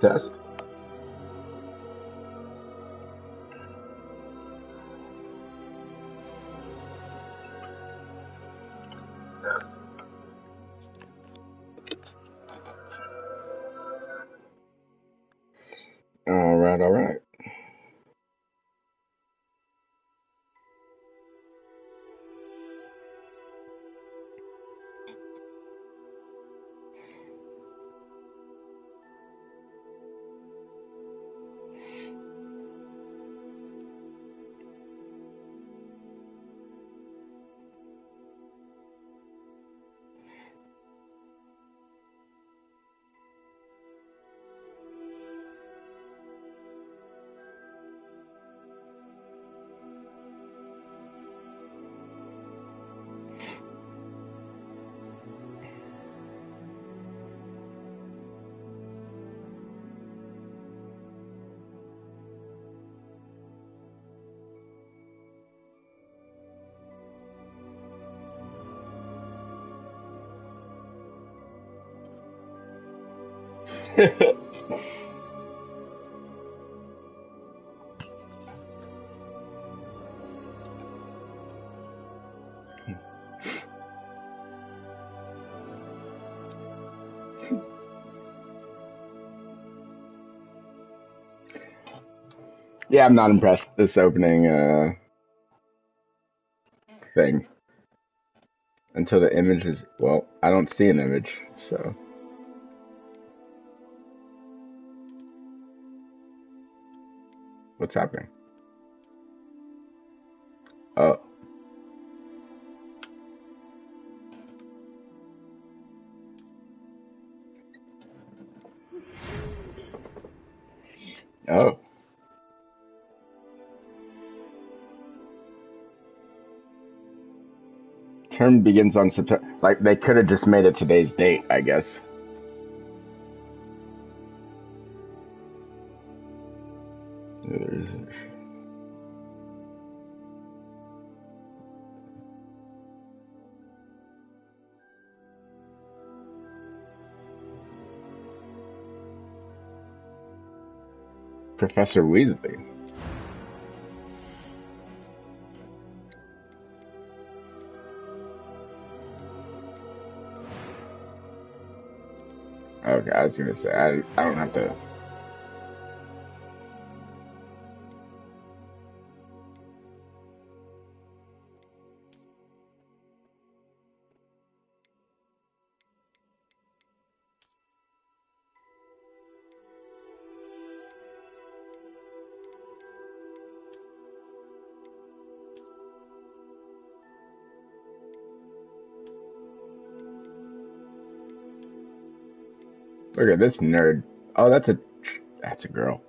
Test. Test. All right, all right. Yeah, I'm not impressed. This opening thing until the image is, well, I don't see an image, so what's happening? Oh, oh. Term begins on September. Like they could have just made it today's date, I guess. Professor Weasley. Okay, I was gonna say I don't have to. Look at this nerd. Oh, that's a girl.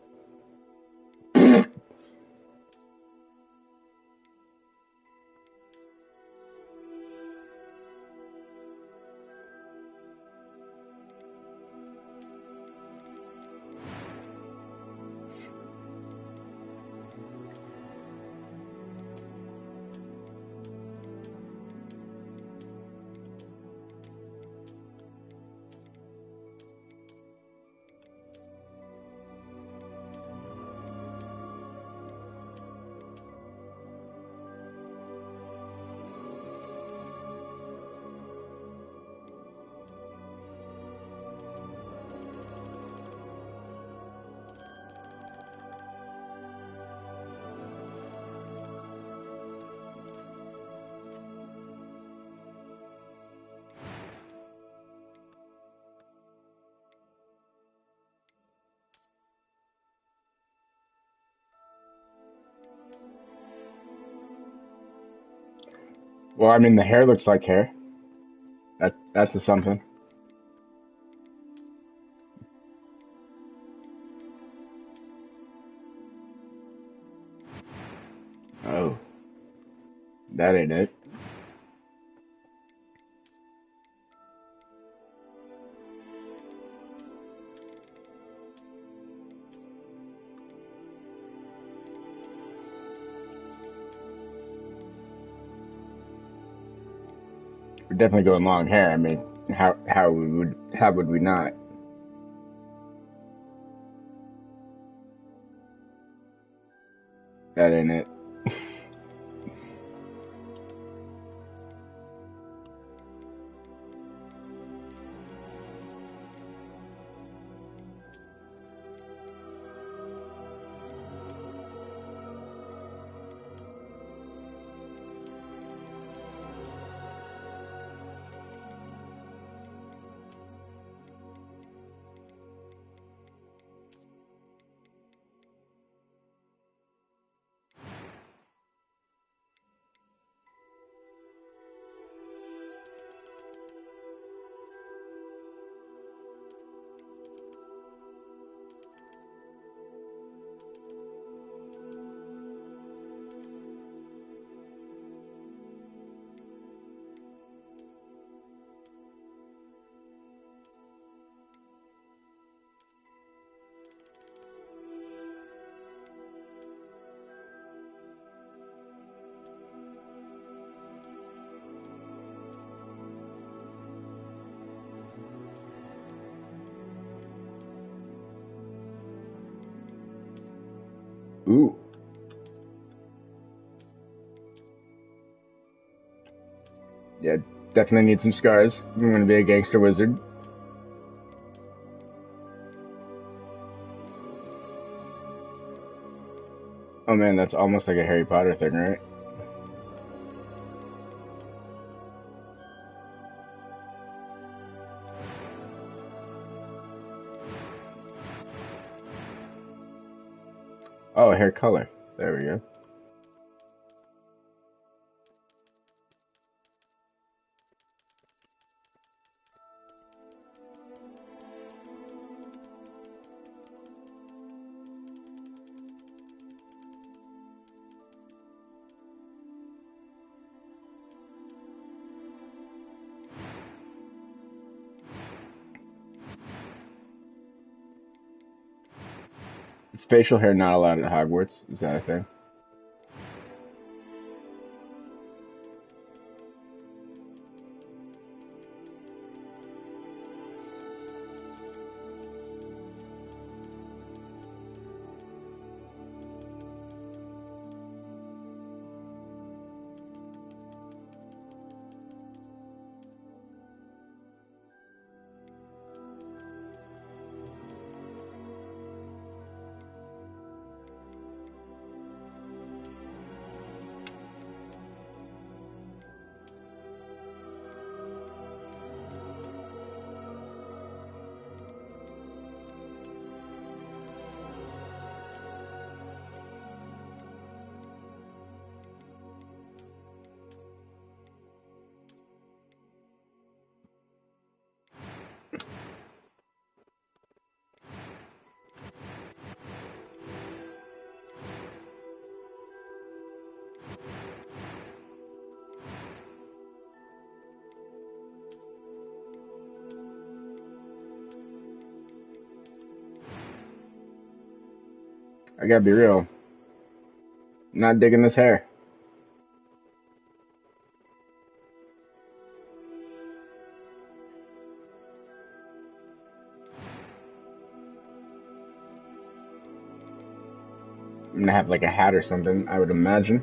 Well, I mean, the hair looks like hair. That's a something. Oh, that ain't it. We're definitely going long hair. I mean, how would we not? That ain't it. Ooh. Yeah, definitely need some scars. I'm gonna be a gangster wizard. Oh man, that's almost like a Harry Potter thing, right? Oh, hair color. There we go. Is facial hair not allowed at Hogwarts? Is that a thing? I gotta be real. Not digging this hair. I'm gonna have like a hat or something, I would imagine.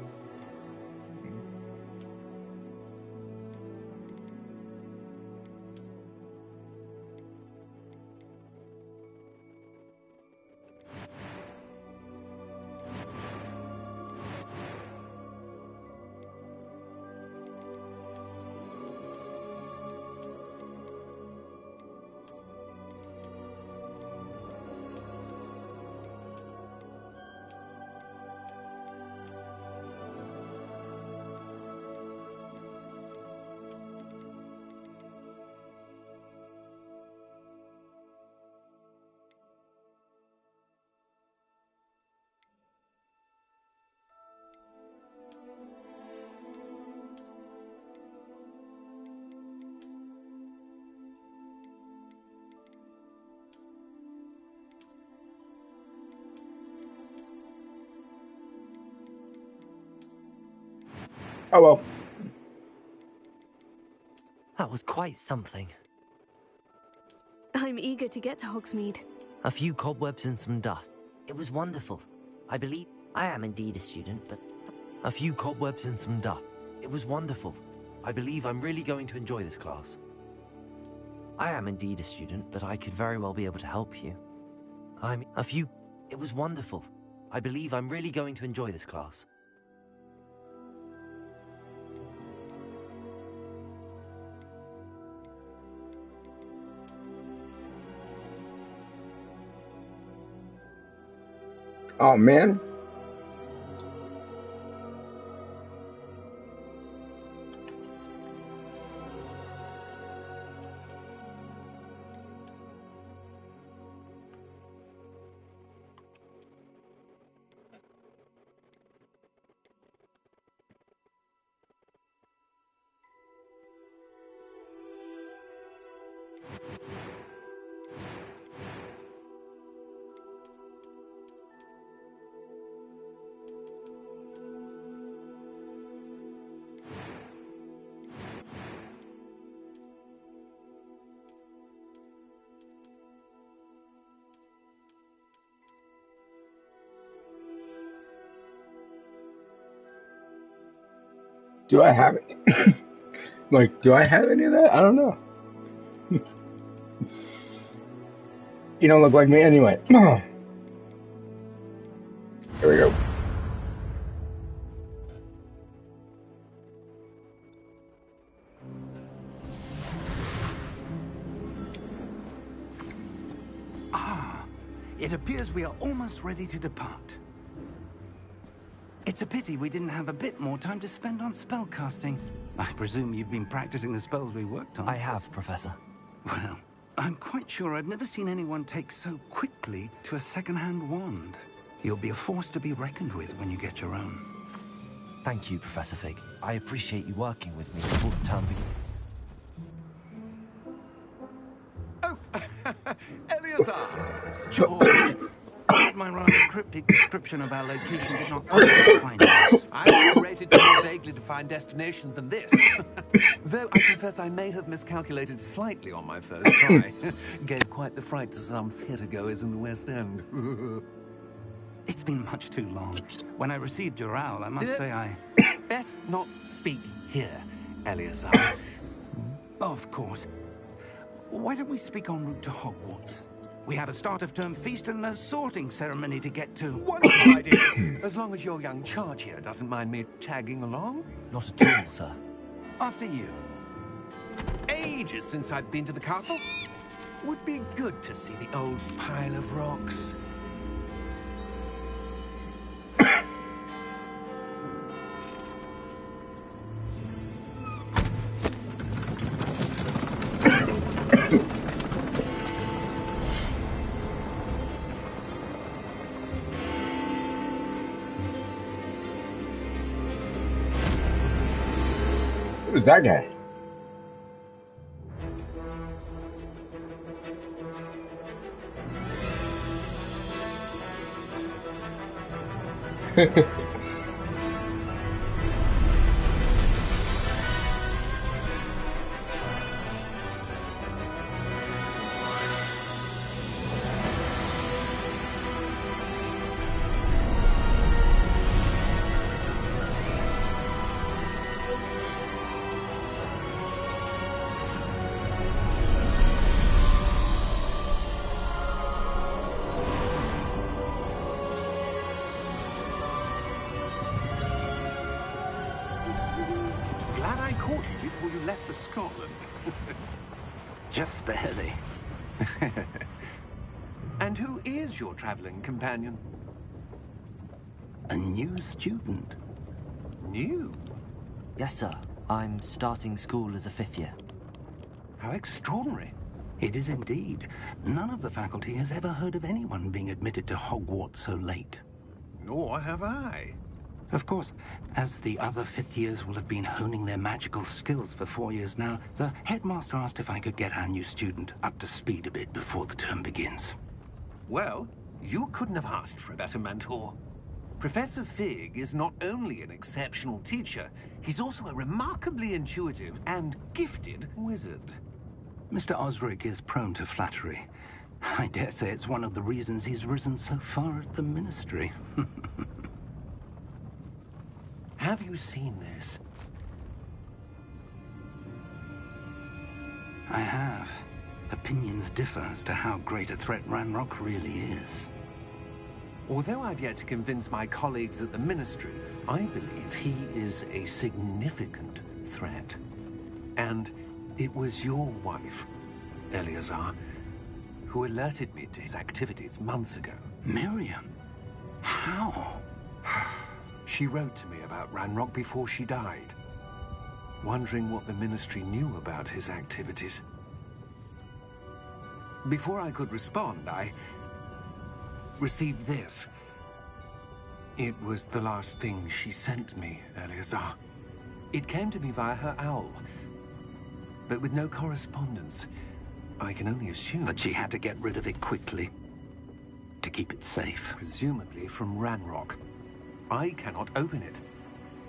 Oh well. was quite something. I'm eager to get to Hogsmeade. A few cobwebs and some dust. It was wonderful. I believe I am indeed a student, but... A few cobwebs and some dust. It was wonderful. I believe I'm really going to enjoy this class. I am indeed a student, but I could very well be able to help you. It was wonderful. I believe I'm really going to enjoy this class. Oh, man. Do I have it? Like, do I have any of that? I don't know. You don't look like me anyway. Here we go. Ah, it appears we are almost ready to depart. It's a pity we didn't have a bit more time to spend on spellcasting. I presume you've been practicing the spells we worked on. I have, Professor. Well, I'm quite sure I've never seen anyone take so quickly to a second-hand wand. You'll be a force to be reckoned with when you get your own. Thank you, Professor Fig. I appreciate you working with me before the term begins. Oh, Eleazar! George! My rather cryptic description of our location did not find us. I'm more rated to more vaguely defined destinations than this. Though I confess I may have miscalculated slightly on my first try. Gave quite the fright to some theatre-goers in the West End. It's been much too long. When I received your owl, I must say I... Best not speak here, Eleazar. Of course. Why don't we speak en route to Hogwarts? We have a start-of-term feast and a sorting ceremony to get to. Wonderful idea. As long as your young charge here doesn't mind me tagging along. Not at all, sir. After you. Ages since I've been to the castle. Would be good to see the old pile of rocks. Who's that guy? Glad I caught you before you left for Scotland. Just barely. And who is your traveling companion? A new student. New? Yes, sir. I'm starting school as a 5th year. How extraordinary. It is indeed. None of the faculty has ever heard of anyone being admitted to Hogwarts so late. Nor have I. Of course, as the other 5th years will have been honing their magical skills for 4 years now, the headmaster asked if I could get our new student up to speed a bit before the term begins. Well, you couldn't have asked for a better mentor. Professor Fig is not only an exceptional teacher, he's also a remarkably intuitive and gifted wizard. Mr. Osric is prone to flattery. I dare say it's one of the reasons he's risen so far at the Ministry. Have you seen this? I have. Opinions differ as to how great a threat Ranrock really is. Although I've yet to convince my colleagues at the Ministry, I believe he is a significant threat. And it was your wife, Eleazar, who alerted me to his activities months ago. Miriam? How? She wrote to me about Ranrock before she died, wondering what the Ministry knew about his activities. Before I could respond, I received this. It was the last thing she sent me, Eleazar. It came to me via her owl, but with no correspondence. I can only assume That she had to get rid of it quickly, to keep it safe. presumably from Ranrock. I cannot open it.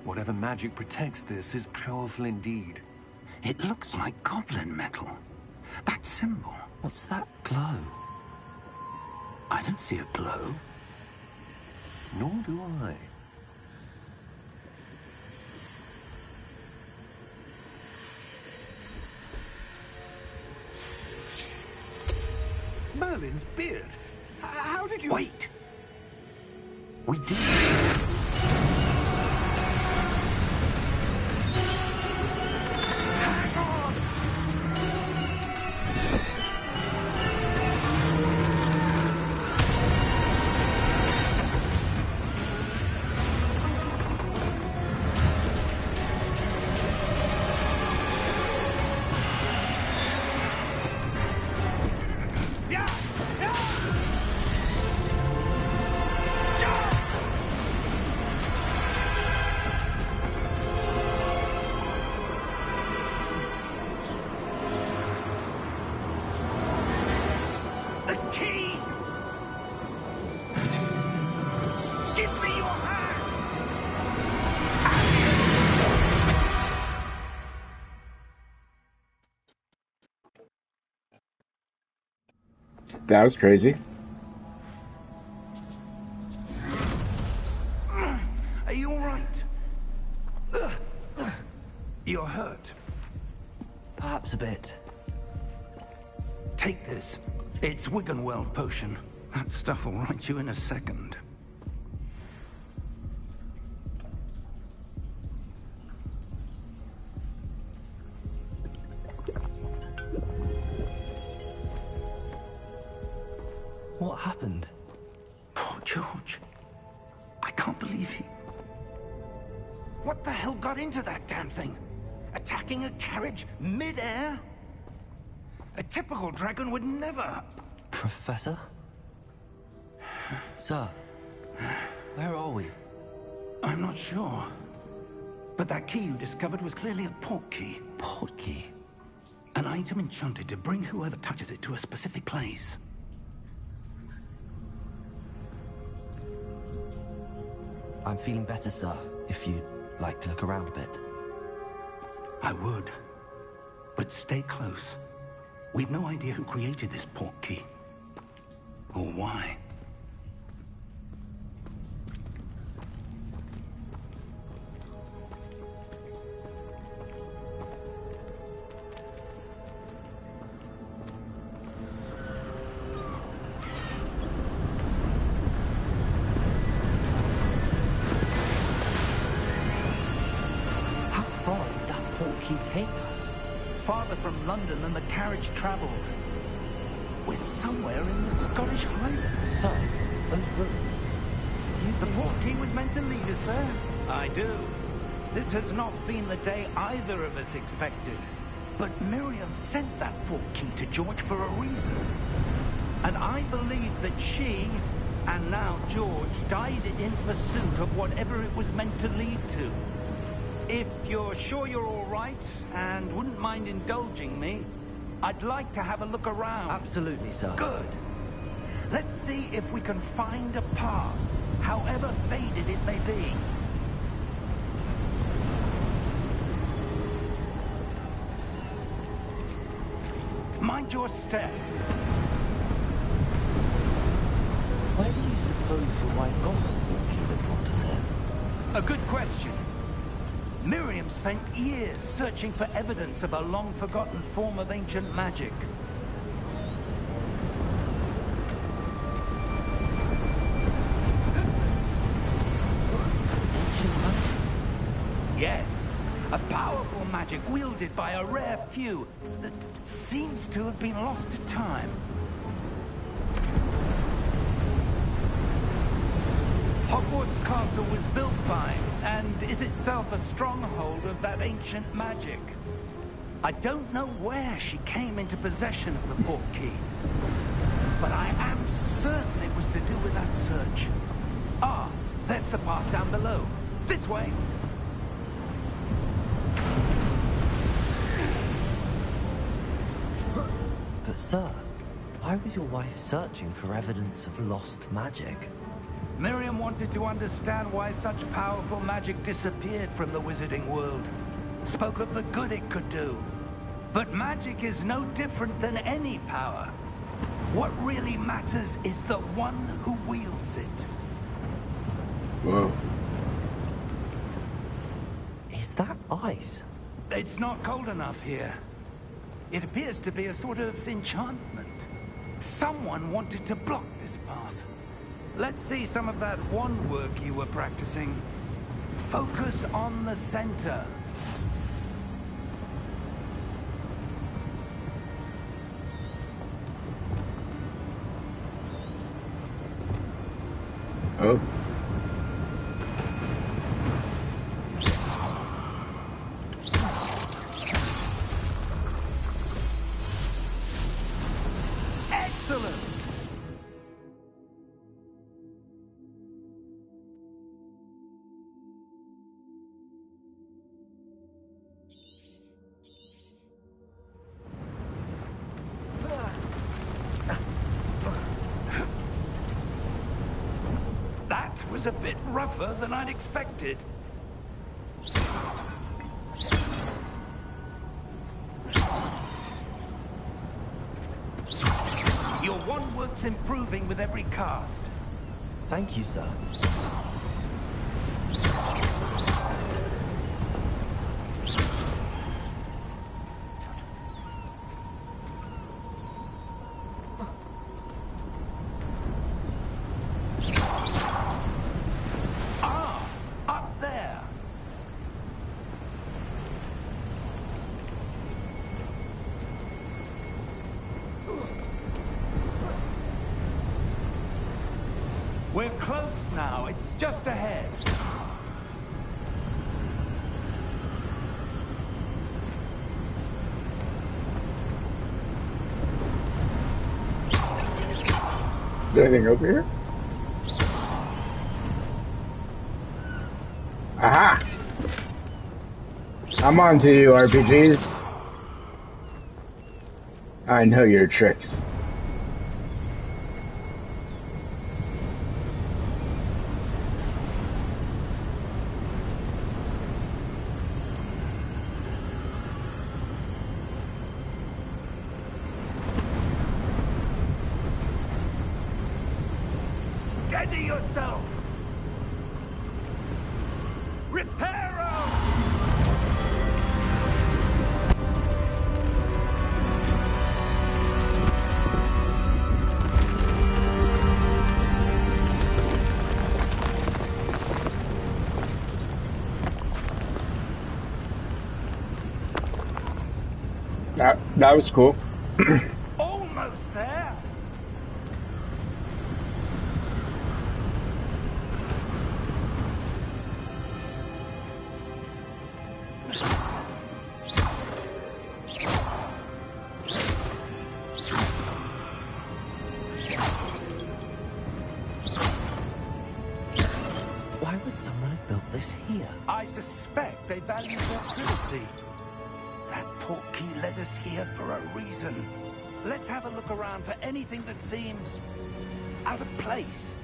Whatever magic protects this is powerful indeed. It looks like goblin metal. That symbol. What's that glow? I don't see a glow. Nor do I. Merlin's beard. How did you... Wait! We did. The key! Give me your hand! That was crazy. Are you all right? You're hurt. Perhaps a bit. Take this. It's Wiggenweld potion. That stuff will right you in a second. What happened? Poor George. I can't believe he... What the hell got into that damn thing? Attacking a carriage mid-air? A typical dragon would never... Professor? Sir, where are we? I'm not sure. But that key you discovered was clearly a port key. Port key? An item enchanted to bring whoever touches it to a specific place. I'm feeling better, sir, if you'd like to look around a bit. I would. But stay close. We've no idea who created this port key. Or why. How far did that port key take us? Farther from London than the carriage traveled. We're somewhere in the Scottish Highlands. Sir, those ruins. The port key was meant to lead us there. I do. This has not been the day either of us expected. But Miriam sent that port key to George for a reason. And I believe that she, and now George, died in pursuit of whatever it was meant to lead to. If you're sure you're all right, and wouldn't mind indulging me, I'd like to have a look around. Absolutely, sir. Good. Let's see if we can find a path, however faded it may be. Mind your step. Where do you suppose your wife got the portkey that brought us here? A good question. Miriam spent years searching for evidence of a long-forgotten form of ancient magic. Ancient magic? Yes, a powerful magic wielded by a rare few that seems to have been lost to time. Hogwarts Castle was built by, and is itself a stronghold of that ancient magic. I don't know where she came into possession of the portkey, but I am certain it was to do with that search. Ah, there's the path down below. This way. But sir, why was your wife searching for evidence of lost magic? Miriam wanted to understand why such powerful magic disappeared from the wizarding world. Spoke of the good it could do. But magic is no different than any power. What really matters is the one who wields it. Whoa. Is that ice? It's not cold enough here. It appears to be a sort of enchantment. Someone wanted to block this path. Let's see some of that wand work you were practicing. Focus on the center. Oh. Excellent! That was a bit rougher than I'd expected. Your wand work's improving with every cast. Thank you, sir. Ah, up there. We're close now. It's just ahead. Is there anything over here? Aha! I'm on to you, RPGs. I know your tricks. Steady yourself! Reparo! That was cool. Almost there! Why would someone have built this here? I suspect they value their privacy. That portkey led us here for a reason. Let's have a look around for anything that seems out of place.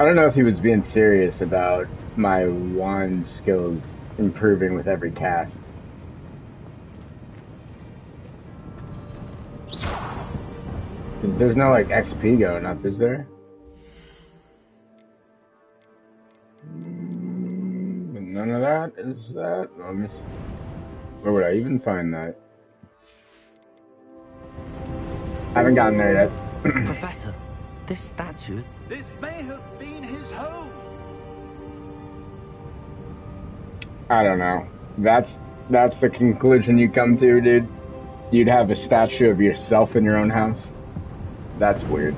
I don't know if he was being serious about my wand skills improving with every cast. Because there's no, like, XP going up, is there? None of that? Is that? Let me see. Where would I even find that? I haven't gotten there yet. Professor, this statue... This may have been his home. I don't know. That's the conclusion you come to, dude? You'd have a statue of yourself in your own house? That's weird.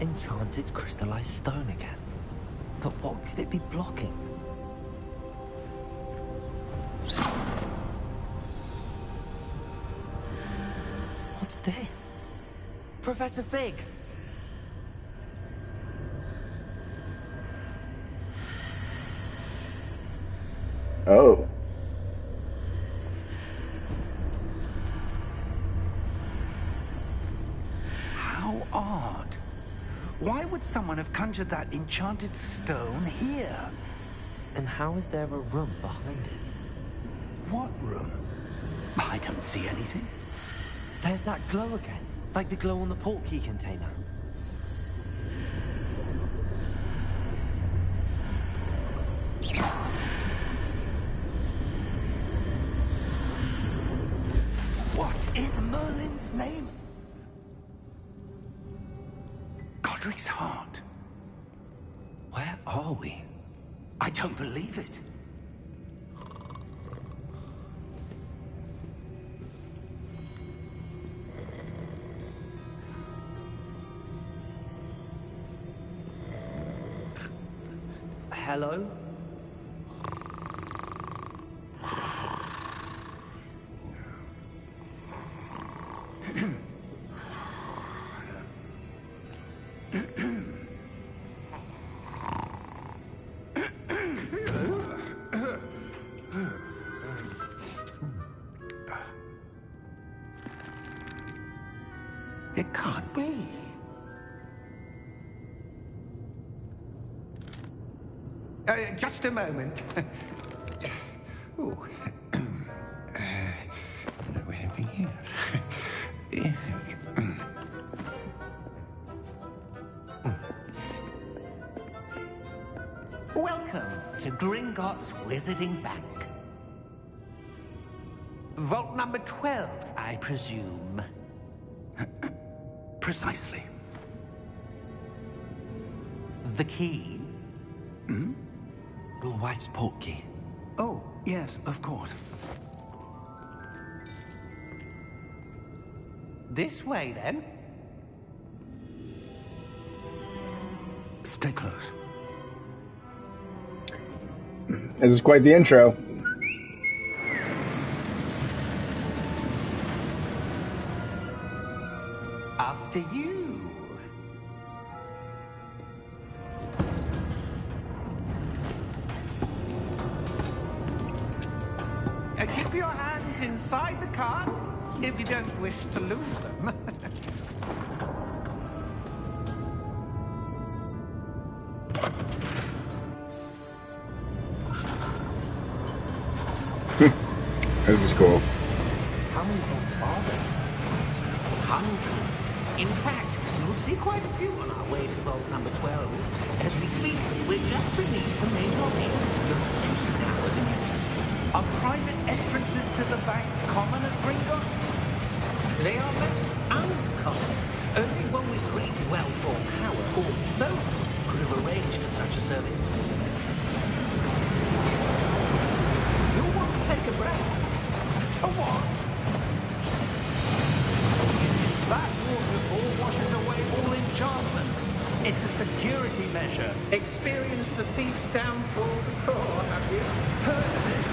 Enchanted crystallized stone again. But what could it be blocking? What's this? Professor Fig! Oh. How odd. Why would someone have conjured that enchanted stone here? And how is there a room behind it? What room? I don't see anything. There's that glow again, like the glow on the portkey container. What in Merlin's name? Godric's heart. Where are we? I don't believe it. Hello? It can't be. Just a moment. Ooh. Where are we here? Welcome to Gringotts Wizarding Bank. Vault number 12, I presume. Precisely. The key? Hmm? Your wife's portkey. Oh, yes, of course. This way, then. Stay close. This is quite the intro. After you. Keep your hands inside the cart if you don't wish to lose them. This is cool. How many vaults are there? Hundreds. In fact, you'll see quite a few on our way to vault number 12. As we speak, we're just beneath the main lobby. The vault you see now are the newest. Are private entrances to the bank common at Gringotts? They are most uncommon. Only one with great wealth or power, or both, could have service. You'll want to take a breath. A what? That waterfall washes away all enchantments. It's a security measure. Experienced the thief's downfall before, have you? Heard of it?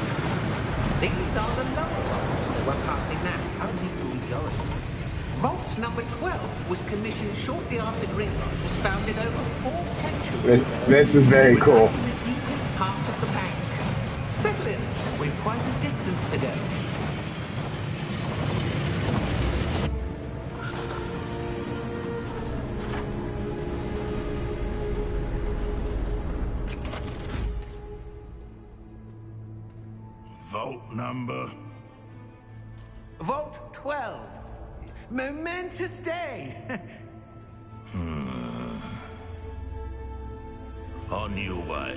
These are the lower vaults that we're passing now. How deep are we going? Vault number 12 was commissioned shortly after Gringotts was founded over 4 centuries. This is very cool. In the deepest part of the bank. Settle in. We've quite a distance to go. Vault number? Vault 12. Momentous day. On your way.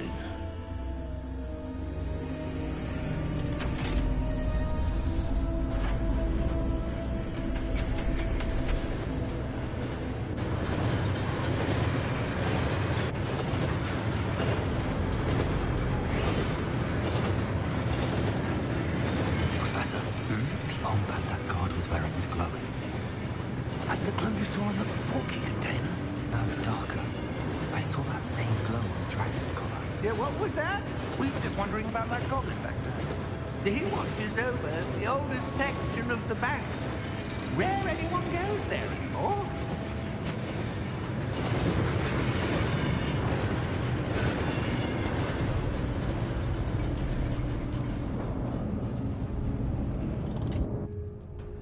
Professor, the armband that guard was wearing was glowing. Like the glow you saw on the porky container? No, darker. I saw that same glow on the dragon's collar. Yeah, what was that? We were just wondering about that goblin back there. He watches over the oldest section of the bank. Rare anyone goes there anymore.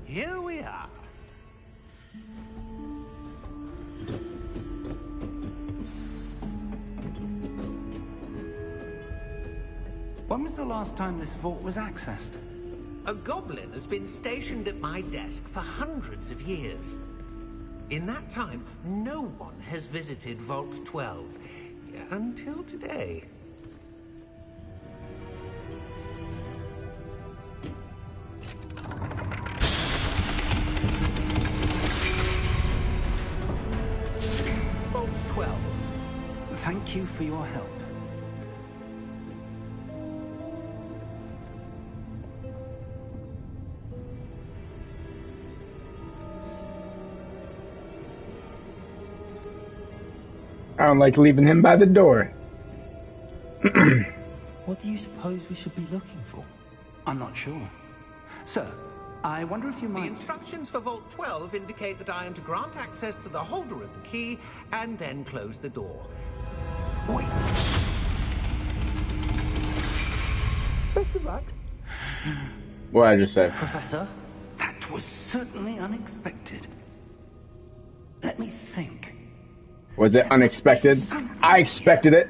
Here we are. When was the last time this vault was accessed? A goblin has been stationed at my desk for hundreds of years. In that time, no one has visited Vault 12. Until today. Vault 12. Thank you for your help. I don't like leaving him by the door. What do you suppose we should be looking for? I'm not sure. Sir, I wonder if you The might... instructions for Vault 12 indicate that I am to grant access to the holder of the key and then close the door. Wait. Best of luck. What did I just say? Professor? That was certainly unexpected. Let me think. Was it unexpected? I expected it.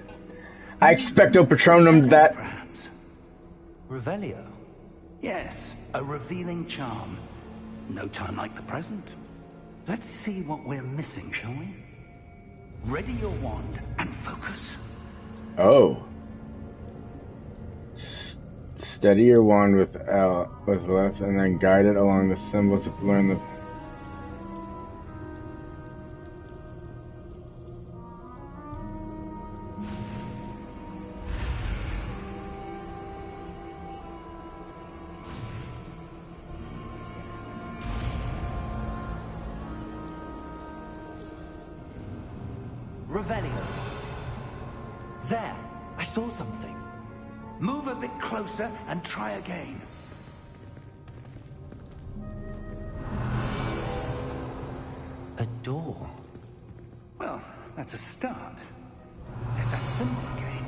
I expecto patronum that. Perhaps. Revelio? Yes, a revealing charm. No time like the present. Let's see what we're missing, shall we? Ready your wand and focus. Oh. Steady your wand with L with left, and then guide it along the symbols to learn the. Revelio. There, I saw something. Move a bit closer and try again. A door. Well, that's a start. There's that symbol again.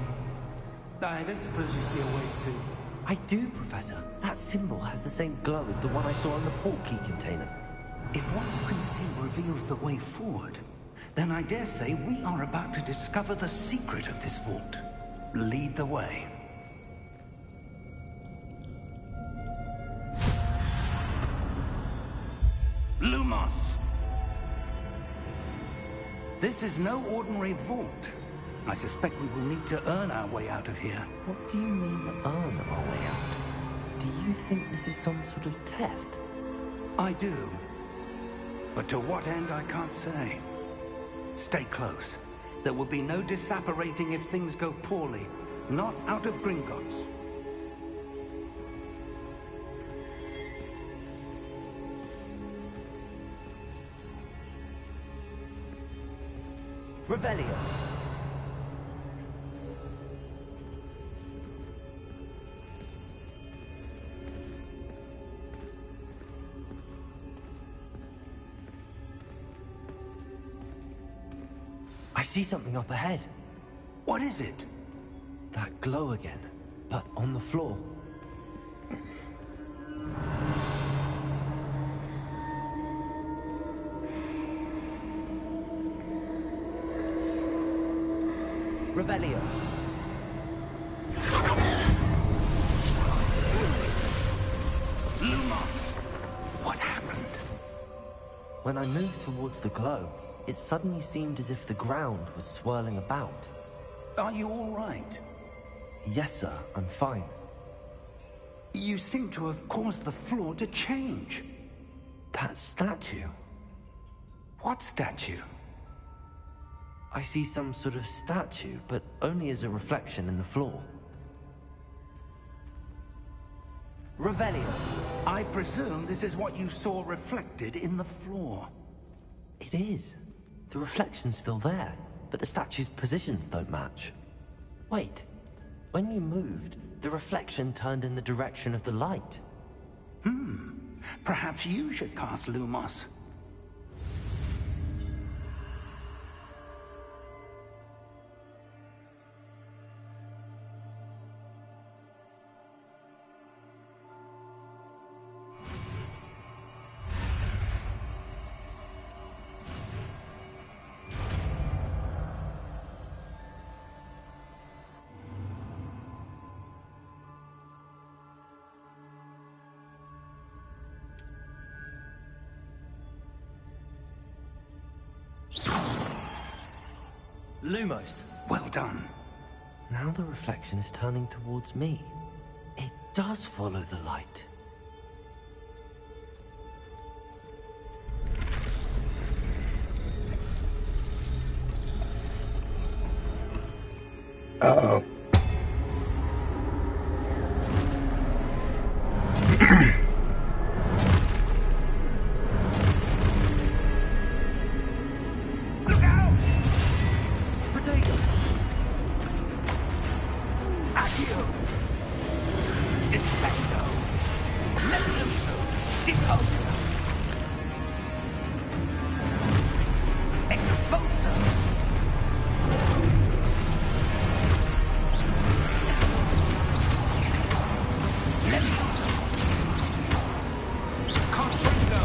I don't suppose you see a way to... I do, Professor. That symbol has the same glow as the one I saw on the port key container. If what you can see reveals the way forward, then I dare say we are about to discover the secret of this vault. Lead the way. Lumos! This is no ordinary vault. I suspect we will need to earn our way out of here. What do you mean, earn our way out? Do you think this is some sort of test? I do. But to what end, I can't say. Stay close. There will be no disapparating if things go poorly. Not out of Gringotts. Revelio. I see something up ahead. What is it? That glow again, but on the floor. Revelio. Lumos! What happened? When I moved towards the glow, it suddenly seemed as if the ground was swirling about. Are you all right? Yes, sir, I'm fine. You seem to have caused the floor to change. That statue. What statue? I see some sort of statue, but only as a reflection in the floor. Revelio. I presume this is what you saw reflected in the floor. It is. The reflection's still there, but the statue's positions don't match. Wait. When you moved, the reflection turned in the direction of the light. Perhaps you should cast Lumos. Lumos. Well done. Now the reflection is turning towards me. It does follow the light. Uh-oh. Look out! Potato! Accio! Defendo! Levioso! Deposa! Exposa! Levioso! Confringo!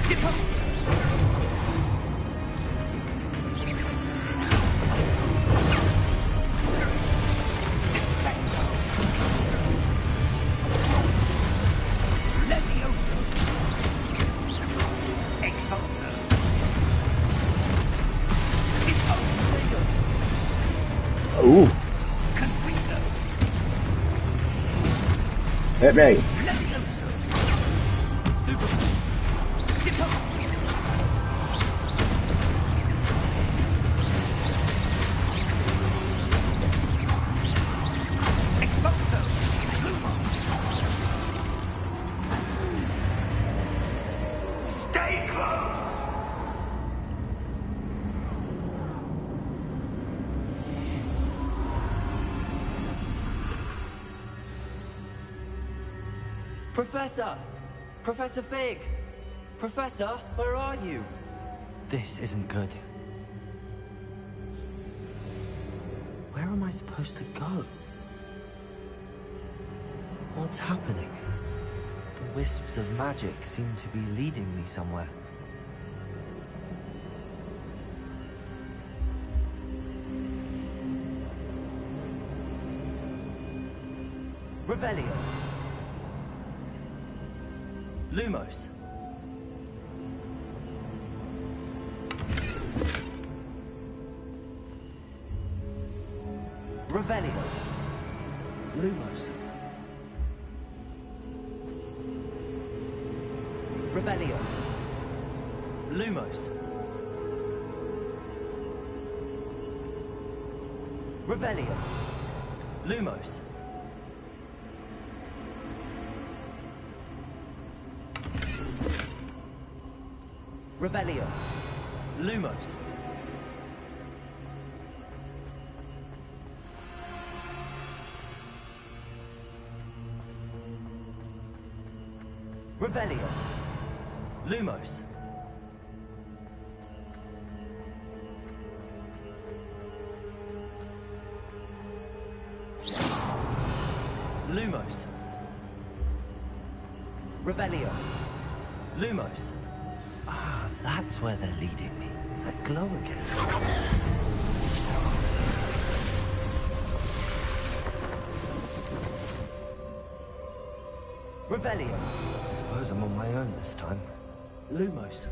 Deposa! Defendo! Levioso! Exposa! Deposa! Ooh. Confringo! Hit me. Levioso! Deposa! Exposo! Lumo! Stay close! Professor! Professor Fig! Professor, where are you? This isn't good. Where am I supposed to go? What's happening? The wisps of magic seem to be leading me somewhere. Revelio. Lumos. Revelio. Lumos. Revelio. Lumos. Revelio. Lumos. Revelio. Lumos. Revelio. Lumos. Lumos. Revelio. Lumos. Ah, that's where they're leading me. That glow again. Revelio. I suppose I'm on my own this time. Lumos.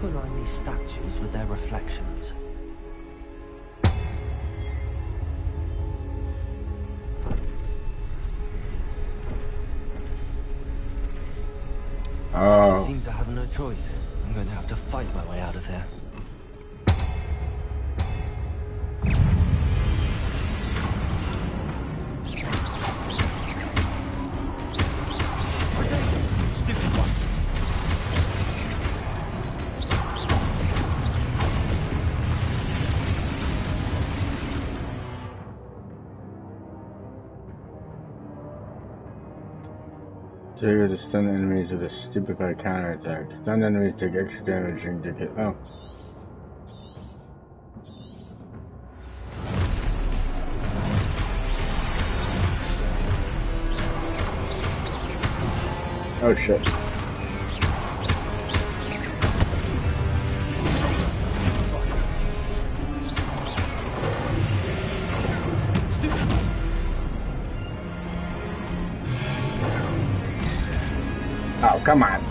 To align these statues with their reflections. Oh. Seems I have no choice. I'm going to have to fight my way out of here. Trigger to stun enemies with a stupefy counterattack. Stun enemies take extra damage and get hit. Oh. Oh shit. Oh, come on.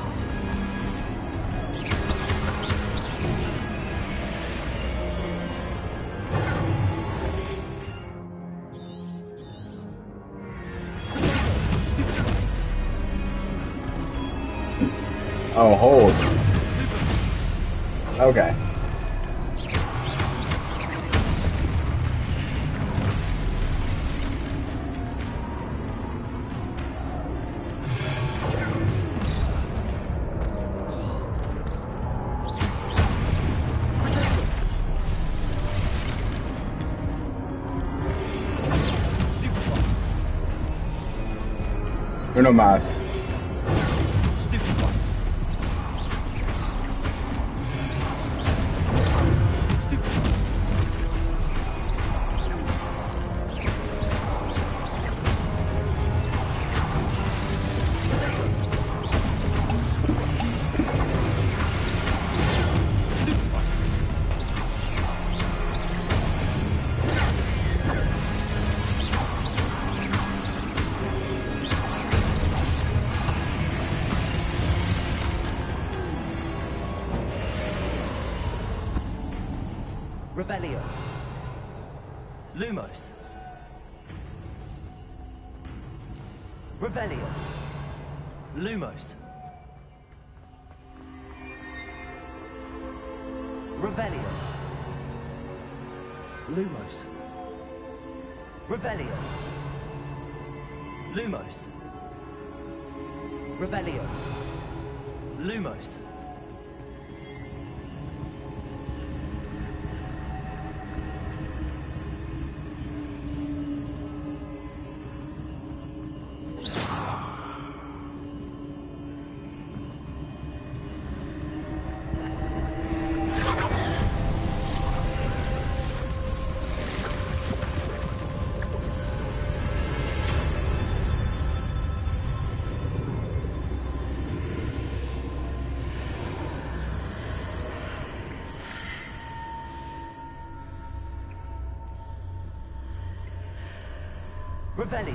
Oh, hold. Okay. Uno más. Revelio. Lumos. Revelio. Lumos. Revelio. Lumos. Revelio. Lumos. Revelio. Lumos. Revelio.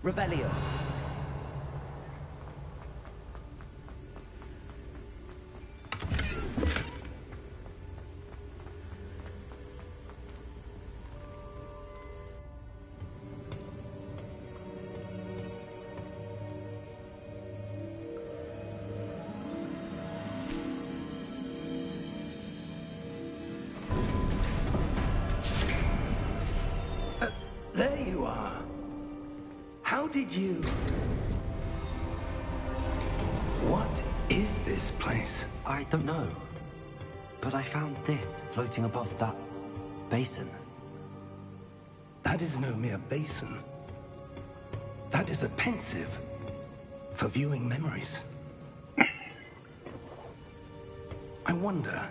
Revelio. There you are. How did you... What is this place? I don't know. But I found this floating above that basin. That is no mere basin. That is a pensive for viewing memories. I wonder...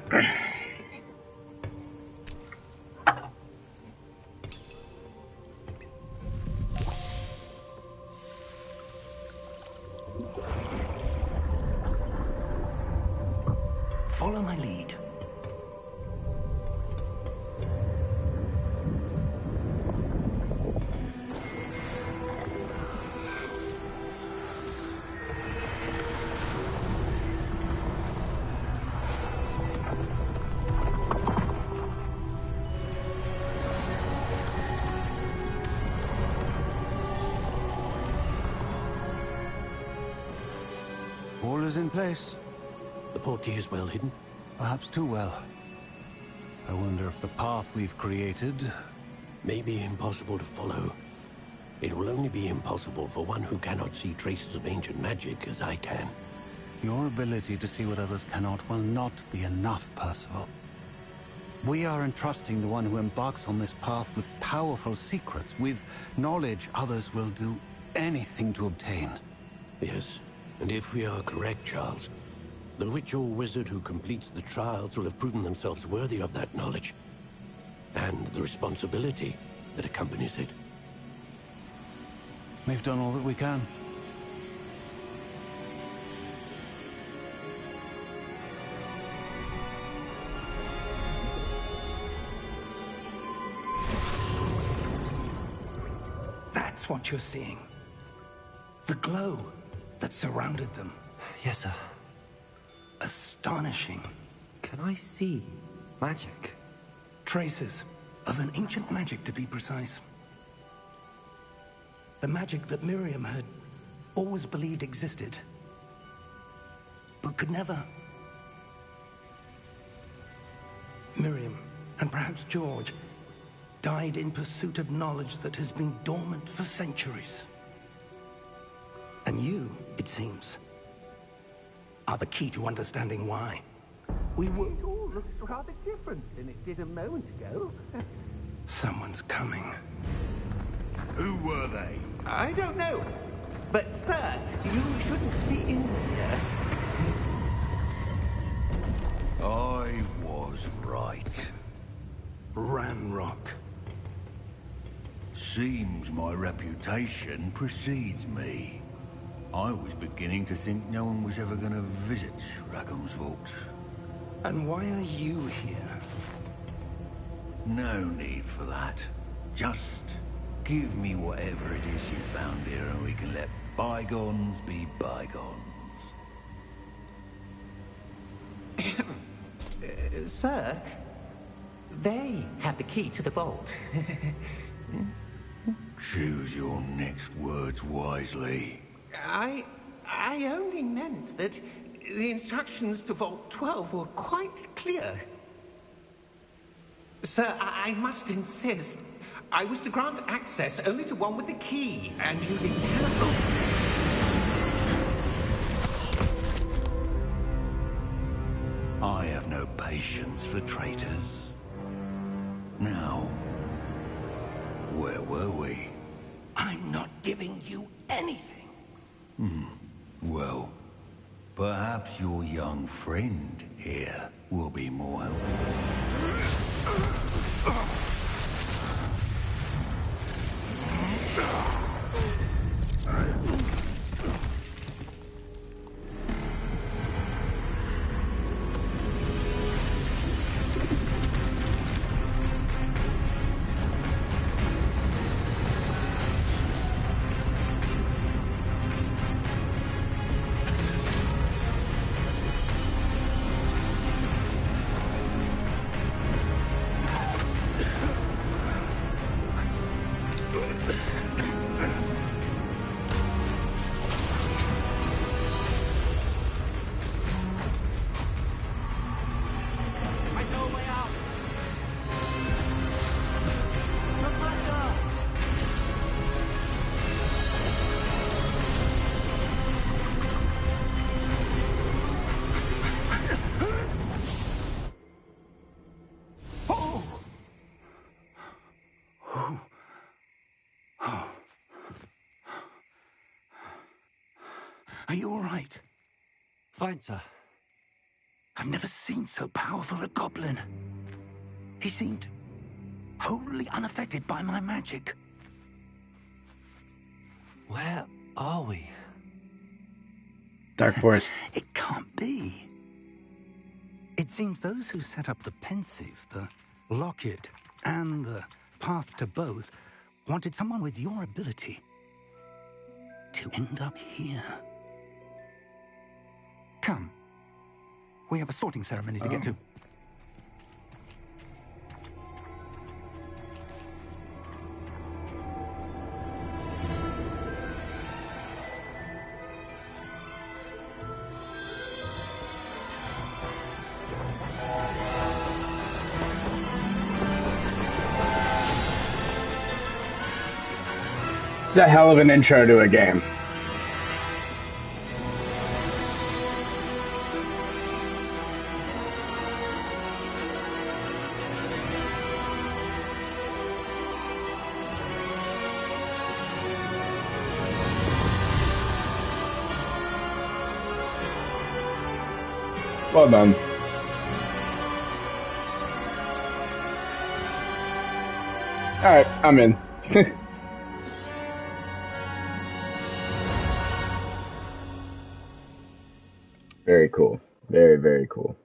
Follow my lead. All is in place. The portkey is well hidden. Perhaps too well. I wonder if the path we've created... May be impossible to follow. It will only be impossible for one who cannot see traces of ancient magic as I can. Your ability to see what others cannot will not be enough, Percival. We are entrusting the one who embarks on this path with powerful secrets, with knowledge others will do anything to obtain. Yes, and if we are correct, Charles, the witch or wizard who completes the trials will have proven themselves worthy of that knowledge, and the responsibility that accompanies it. We've done all that we can. That's what you're seeing. The glow that surrounded them. Yes, sir. Astonishing. Can I see magic? Traces of an ancient magic, to be precise. The magic that Miriam had always believed existed, but could never. Miriam, and perhaps George, died in pursuit of knowledge that has been dormant for centuries. And you, it seems, are the key to understanding why. We were... It all looks rather different than it did a moment ago. Someone's coming. Who were they? I don't know. But, sir, you shouldn't be in here. I was right. Ranrock. Seems my reputation precedes me. I was beginning to think no one was ever going to visit Rackham's vault. And why are you here? No need for that. Just give me whatever it is you found here and we can let bygones be bygones. Sir, they have the key to the vault. Choose your next words wisely. I only meant that the instructions to Vault 12 were quite clear. Sir, I must insist. I was to grant access only to one with the key, and you didn't have... patience for traitors. Now, where were we? I'm not giving you anything. Well, perhaps your young friend here will be more helpful. Are you all right? Fine, sir. I've never seen so powerful a goblin. He seemed wholly unaffected by my magic. Where are we? Dark Forest. It can't be. It seems those who set up the pensive, the locket, and the path to both wanted someone with your ability to end up here. Come. We have a sorting ceremony to get to. It's a hell of an intro to a game. Well done. Alright, I'm in. Very cool. Very, very cool.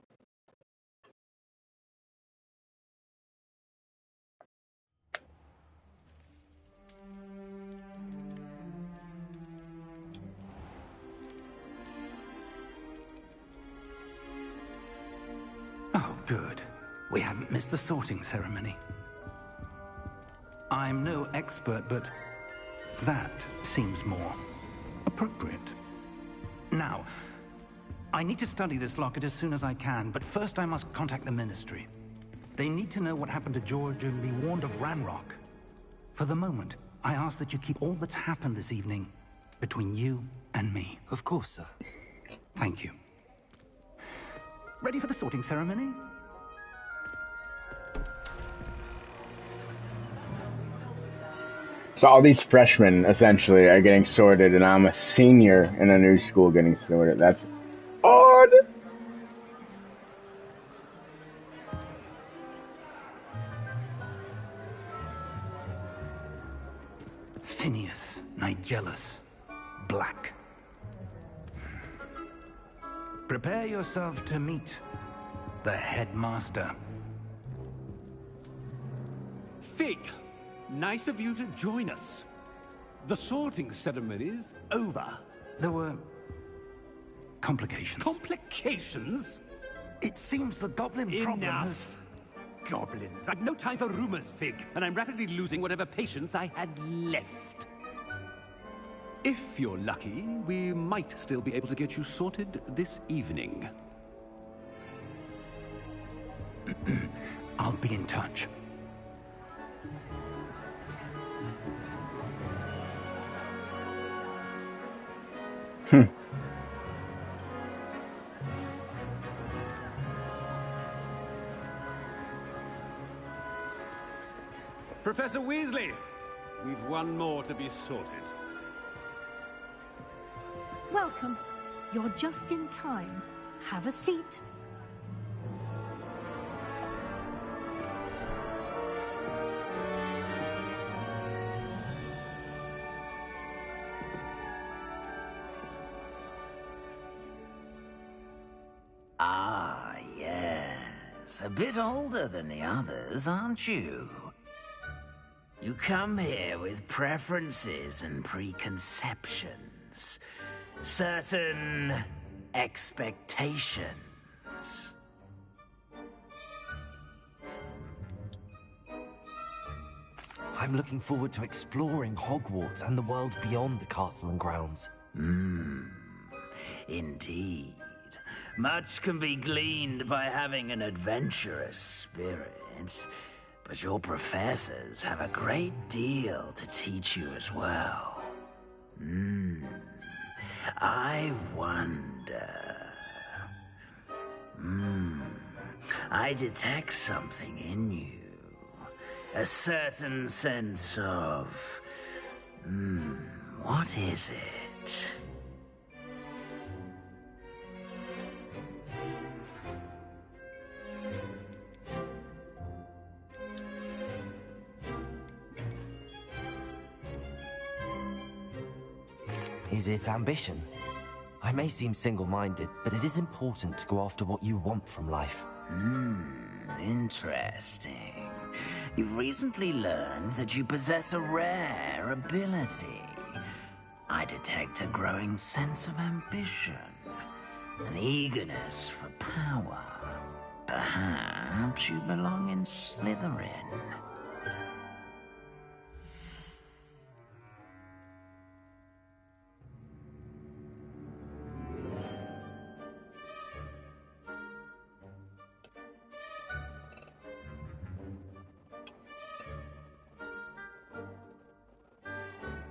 Oh, good. We haven't missed the sorting ceremony. I'm no expert, but that seems more appropriate. Now, I need to study this locket as soon as I can, but first I must contact the Ministry. They need to know what happened to George and be warned of Ranrock. For the moment, I ask that you keep all that's happened this evening between you and me. Of course, sir. Thank you. Ready for the sorting ceremony? So all these freshmen, essentially, are getting sorted, and I'm a senior in a new school getting sorted. That's odd! Phineas, Nigellus, Black. Prepare yourself to meet the headmaster. Fig, nice of you to join us. The sorting ceremony's over. There were complications. Complications? It seems the goblin problem has... Enough. Goblins. I've no time for rumors, Fig, and I'm rapidly losing whatever patience I had left. If you're lucky, we might still be able to get you sorted this evening. I'll be in touch. Professor Weasley, we've one more to be sorted. Welcome. You're just in time. Have a seat. Ah, yes. A bit older than the others, aren't you? You come here with preferences and preconceptions. Certain expectations. I'm looking forward to exploring Hogwarts and the world beyond the castle and grounds. Indeed. Much can be gleaned by having an adventurous spirit, but your professors have a great deal to teach you as well. I wonder... I detect something in you. A certain sense of... what is it? Is it ambition? I may seem single-minded, but it is important to go after what you want from life. Interesting. You've recently learned that you possess a rare ability. I detect a growing sense of ambition, an eagerness for power. Perhaps you belong in Slytherin.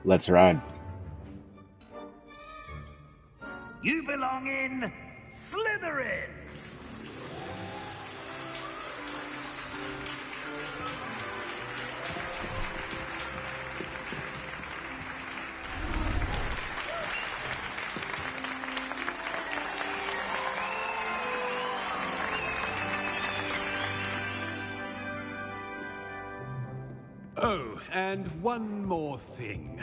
Let's ride. You belong in Slytherin! Oh, and one more thing.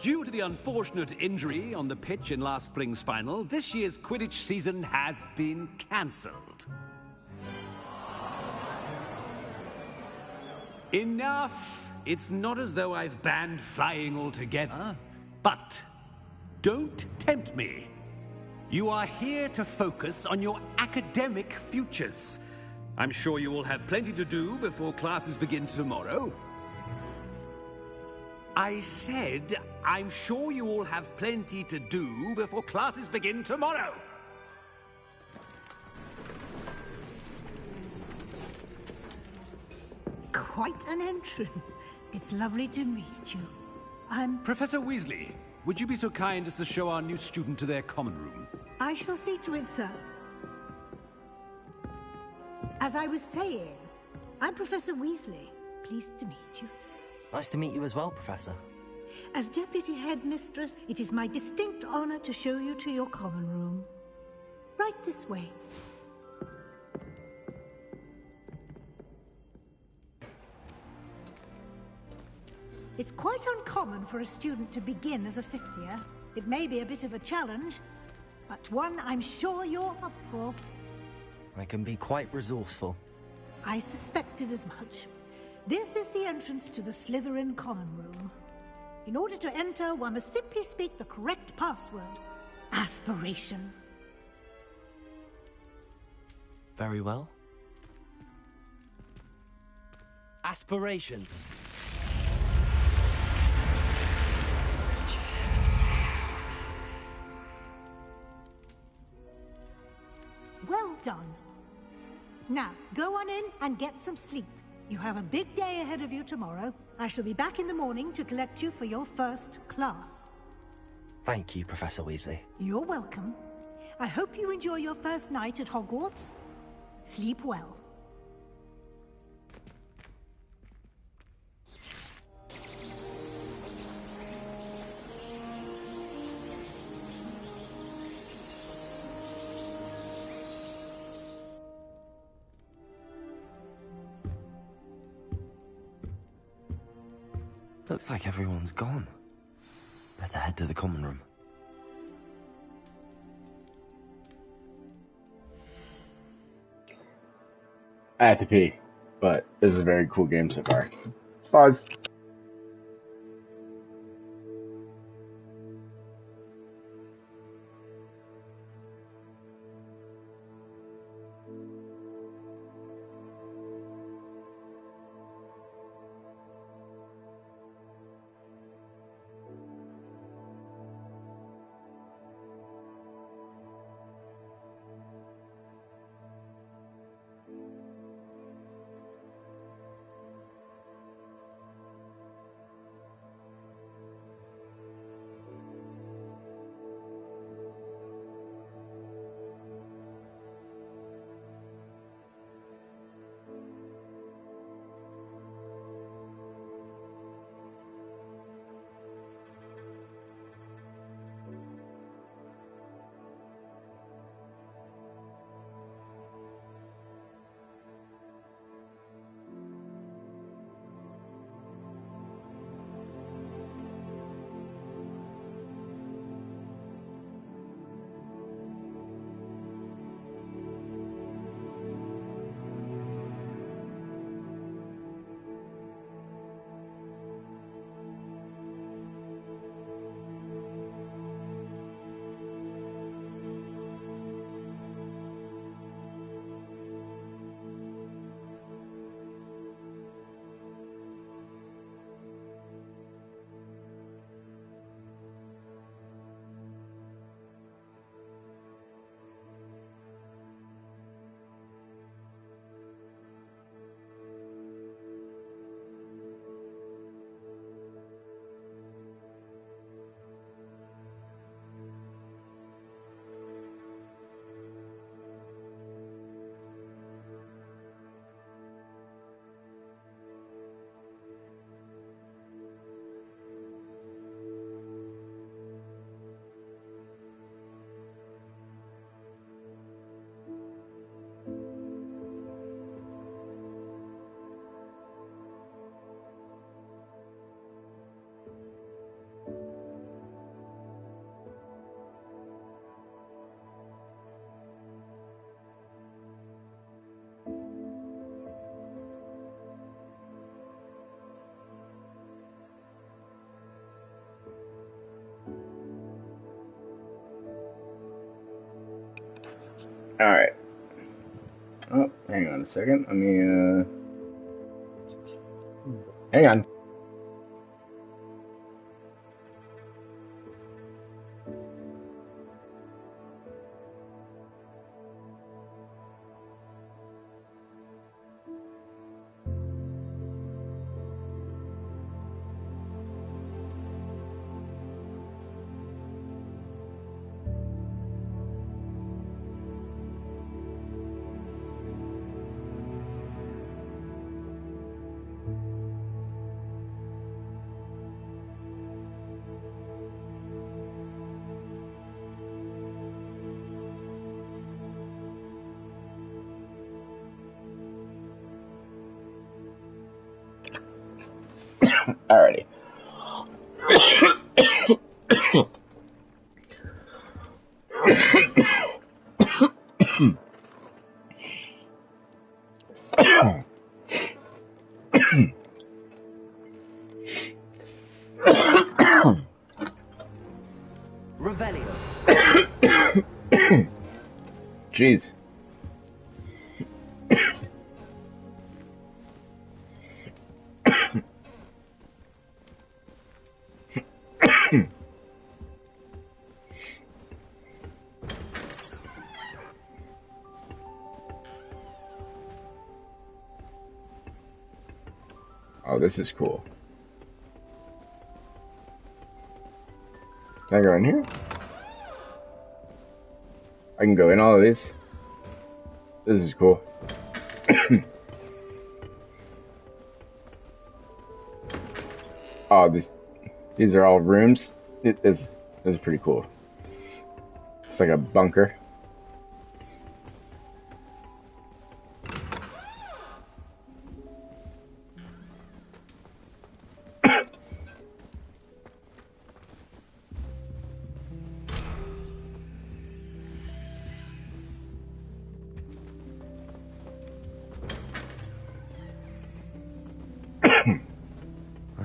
Due to the unfortunate injury on the pitch in last spring's final, this year's Quidditch season has been cancelled. Enough! It's not as though I've banned flying altogether. But don't tempt me. You are here to focus on your academic futures. I'm sure you will have plenty to do before classes begin tomorrow. I said, I'm sure you all have plenty to do before classes begin tomorrow. Quite an entrance. It's lovely to meet you. I'm... Professor Weasley, would you be so kind as to show our new student to their common room? I shall see to it, sir. As I was saying, I'm Professor Weasley. Pleased to meet you. Nice to meet you as well, Professor. As Deputy Headmistress, it is my distinct honor to show you to your common room. Right this way. It's quite uncommon for a student to begin as a fifth year. It may be a bit of a challenge, but one I'm sure you're up for. I can be quite resourceful. I suspected as much. This is the entrance to the Slytherin common room. In order to enter, one must simply speak the correct password. Aspiration. Very well. Aspiration. Well done. Now, go on in and get some sleep. You have a big day ahead of you tomorrow. I shall be back in the morning to collect you for your first class. Thank you, Professor Weasley. You're welcome. I hope you enjoy your first night at Hogwarts. Sleep well. Looks like everyone's gone. Better head to the common room. I have to pee, but this is a very cool game so far. Pause. Alright. Oh, hang on a second. Let me, hang on. Alrighty. Revelio. Jeez. Oh, this is cool. Can I go in here? I can go in all of these. This is cool. Oh, these are all rooms. This is pretty cool. It's like a bunker.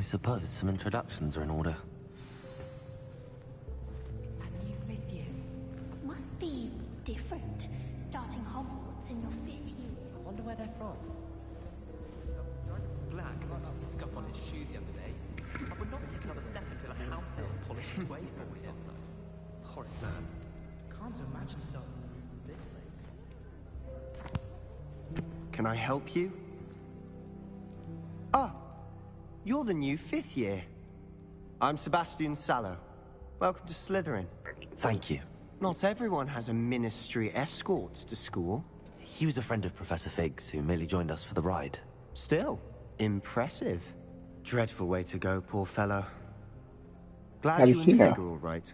suppose some introductions are in order. That new fifth year. Must be different, starting Hogwarts in your 5th year. I wonder where they're from. Black noticed the scuff on his shoe the other day. I would not take another step until a house elf polished his way for him. Horrid man. Can't imagine starting this late. Can I help you? Ah, you're the new 5th year. I'm Sebastian Sallow. Welcome to Slytherin. Thank you. Not everyone has a ministry escort to school. He was a friend of Professor Fig's who merely joined us for the ride. Still, impressive. Dreadful way to go, poor fellow. How Glad does you he and know? Fig are all right.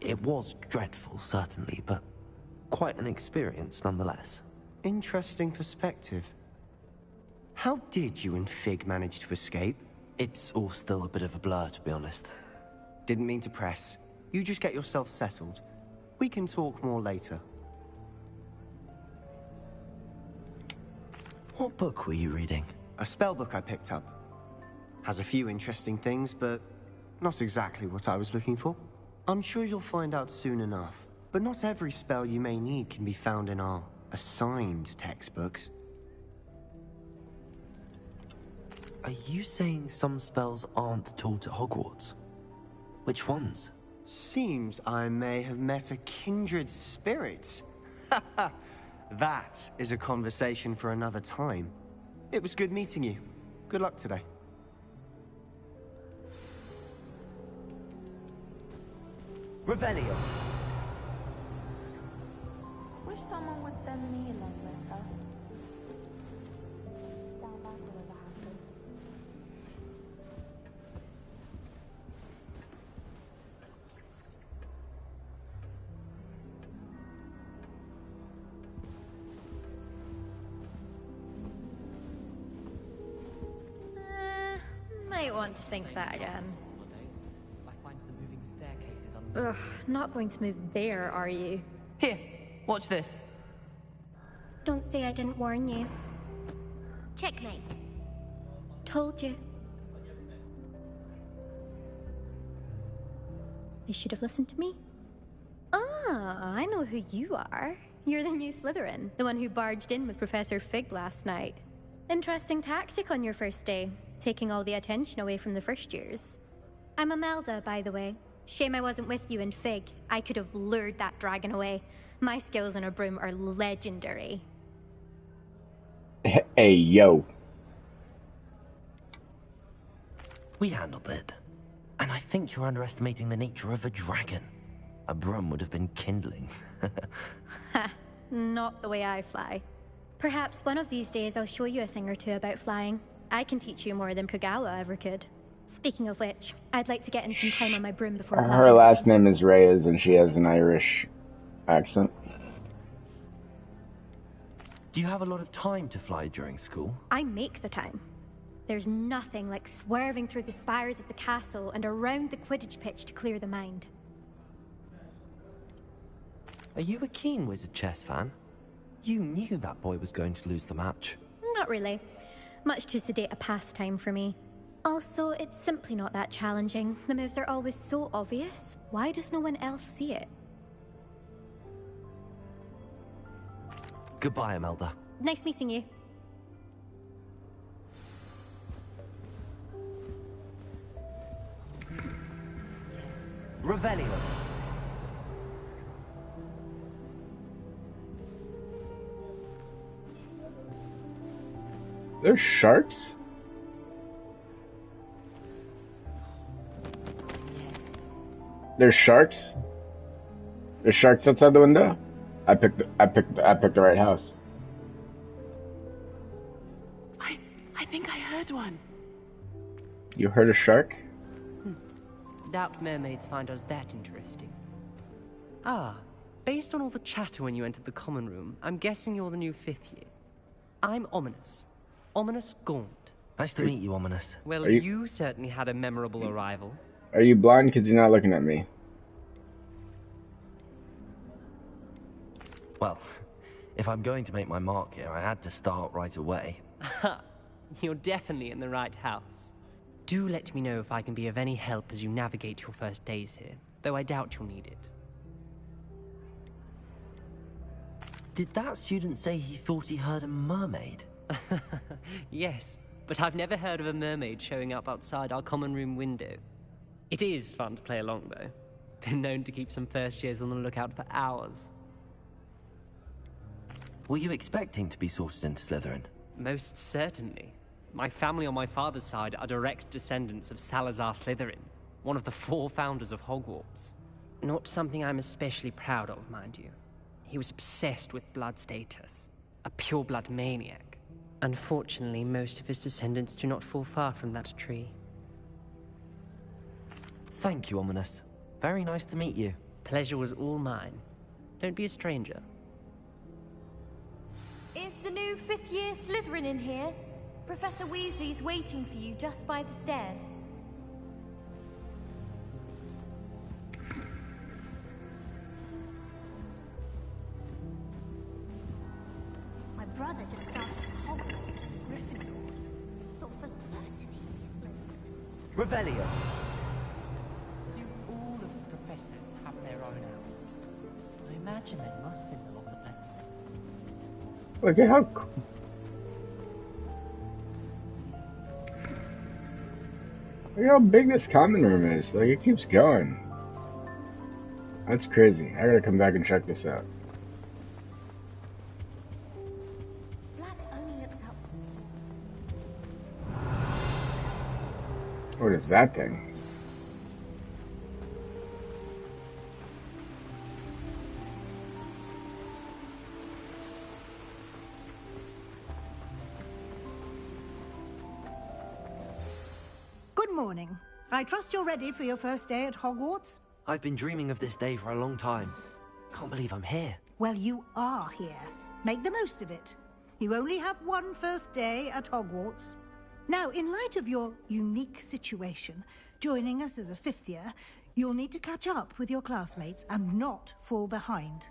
It was dreadful, certainly, but quite an experience nonetheless. Interesting perspective. How did you and Fig manage to escape? It's all still a bit of a blur, to be honest. Didn't mean to press. You just get yourself settled. We can talk more later. What book were you reading? A spellbook I picked up. Has a few interesting things, but not exactly what I was looking for. I'm sure you'll find out soon enough. But not every spell you may need can be found in our assigned textbooks. Are you saying some spells aren't taught at Hogwarts? Which ones? Seems I may have met a kindred spirit. That is a conversation for another time. It was good meeting you. Good luck today. Revelio. Wish someone would send me a love letter. Stand back whatever happens. Might want to think that again. Ugh, not going to move there, are you? Here, watch this. Don't say I didn't warn you. Checkmate. Told you. They should have listened to me. Ah, I know who you are. You're the new Slytherin, the one who barged in with Professor Fig last night. Interesting tactic on your first day, taking all the attention away from the first years. I'm Imelda, by the way. Shame I wasn't with you in Fig. I could have lured that dragon away. My skills on a broom are legendary. Hey, yo. We handled it. And I think you're underestimating the nature of a dragon. A broom would have been kindling. Ha, not the way I fly. Perhaps one of these days I'll show you a thing or two about flying. I can teach you more than Kogawa ever could. Speaking of which, I'd like to get in some time on my broom before class. Her last name is Reyes, and she has an Irish accent. Do you have a lot of time to fly during school? I make the time. There's nothing like swerving through the spires of the castle and around the Quidditch pitch to clear the mind. Are you a keen Wizard chess fan? You knew that boy was going to lose the match. Not really. Much too sedate a pastime for me. Also, it's simply not that challenging. The moves are always so obvious. Why does no one else see it? Goodbye, Imelda. Nice meeting you. Revelio. There's sharks? There's sharks? There's sharks outside the window? I picked the right house. I think I heard one. You heard a shark? Doubt mermaids find us that interesting. Ah, based on all the chatter when you entered the common room, I'm guessing you're the new 5th year. I'm Ominous. Ominous Gaunt. Nice to meet you, Ominous. Well, you certainly had a memorable arrival. Are you blind because you're not looking at me? Well, if I'm going to make my mark here, I had to start right away. You're definitely in the right house. Do let me know if I can be of any help as you navigate your first days here, though I doubt you'll need it. Did that student say he thought he heard a mermaid? Yes, but I've never heard of a mermaid showing up outside our common room window. It is fun to play along, though. Been known to keep some first years on the lookout for hours. Were you expecting to be sorted into Slytherin? Most certainly. My family on my father's side are direct descendants of Salazar Slytherin, one of the 4 founders of Hogwarts. Not something I'm especially proud of, mind you. He was obsessed with blood status, a pure-blood maniac. Unfortunately, most of his descendants do not fall far from that tree. Thank you, Ominous. Very nice to meet you. Pleasure was all mine. Don't be a stranger. Is the new 5th year Slytherin in here? Professor Weasley's waiting for you just by the stairs. My brother just started Hogwarts as a Gryffindor. Thought for certain he'd be Slytherin. Revelio! Do all of the professors have their own owls? I imagine they must in the long term. Look at how look how big this common room is. Like, it keeps going. That's crazy. I gotta come back and check this out. Black only looks out. What is that thing? Good morning. I trust you're ready for your first day at Hogwarts? I've been dreaming of this day for a long time. Can't believe I'm here. Well, you are here. Make the most of it. You only have one first day at Hogwarts. Now, in light of your unique situation, joining us as a 5th year, you'll need to catch up with your classmates and not fall behind.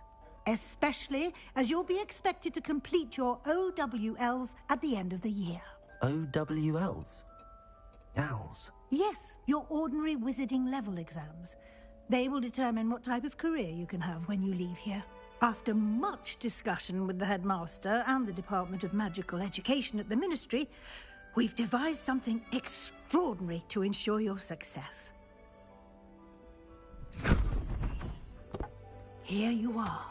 Especially as you'll be expected to complete your OWLs at the end of the year. OWLs? Owls? Yes, your ordinary wizarding level exams. They will determine what type of career you can have when you leave here. After much discussion with the headmaster and the Department of Magical Education at the Ministry, we've devised something extraordinary to ensure your success. Here you are.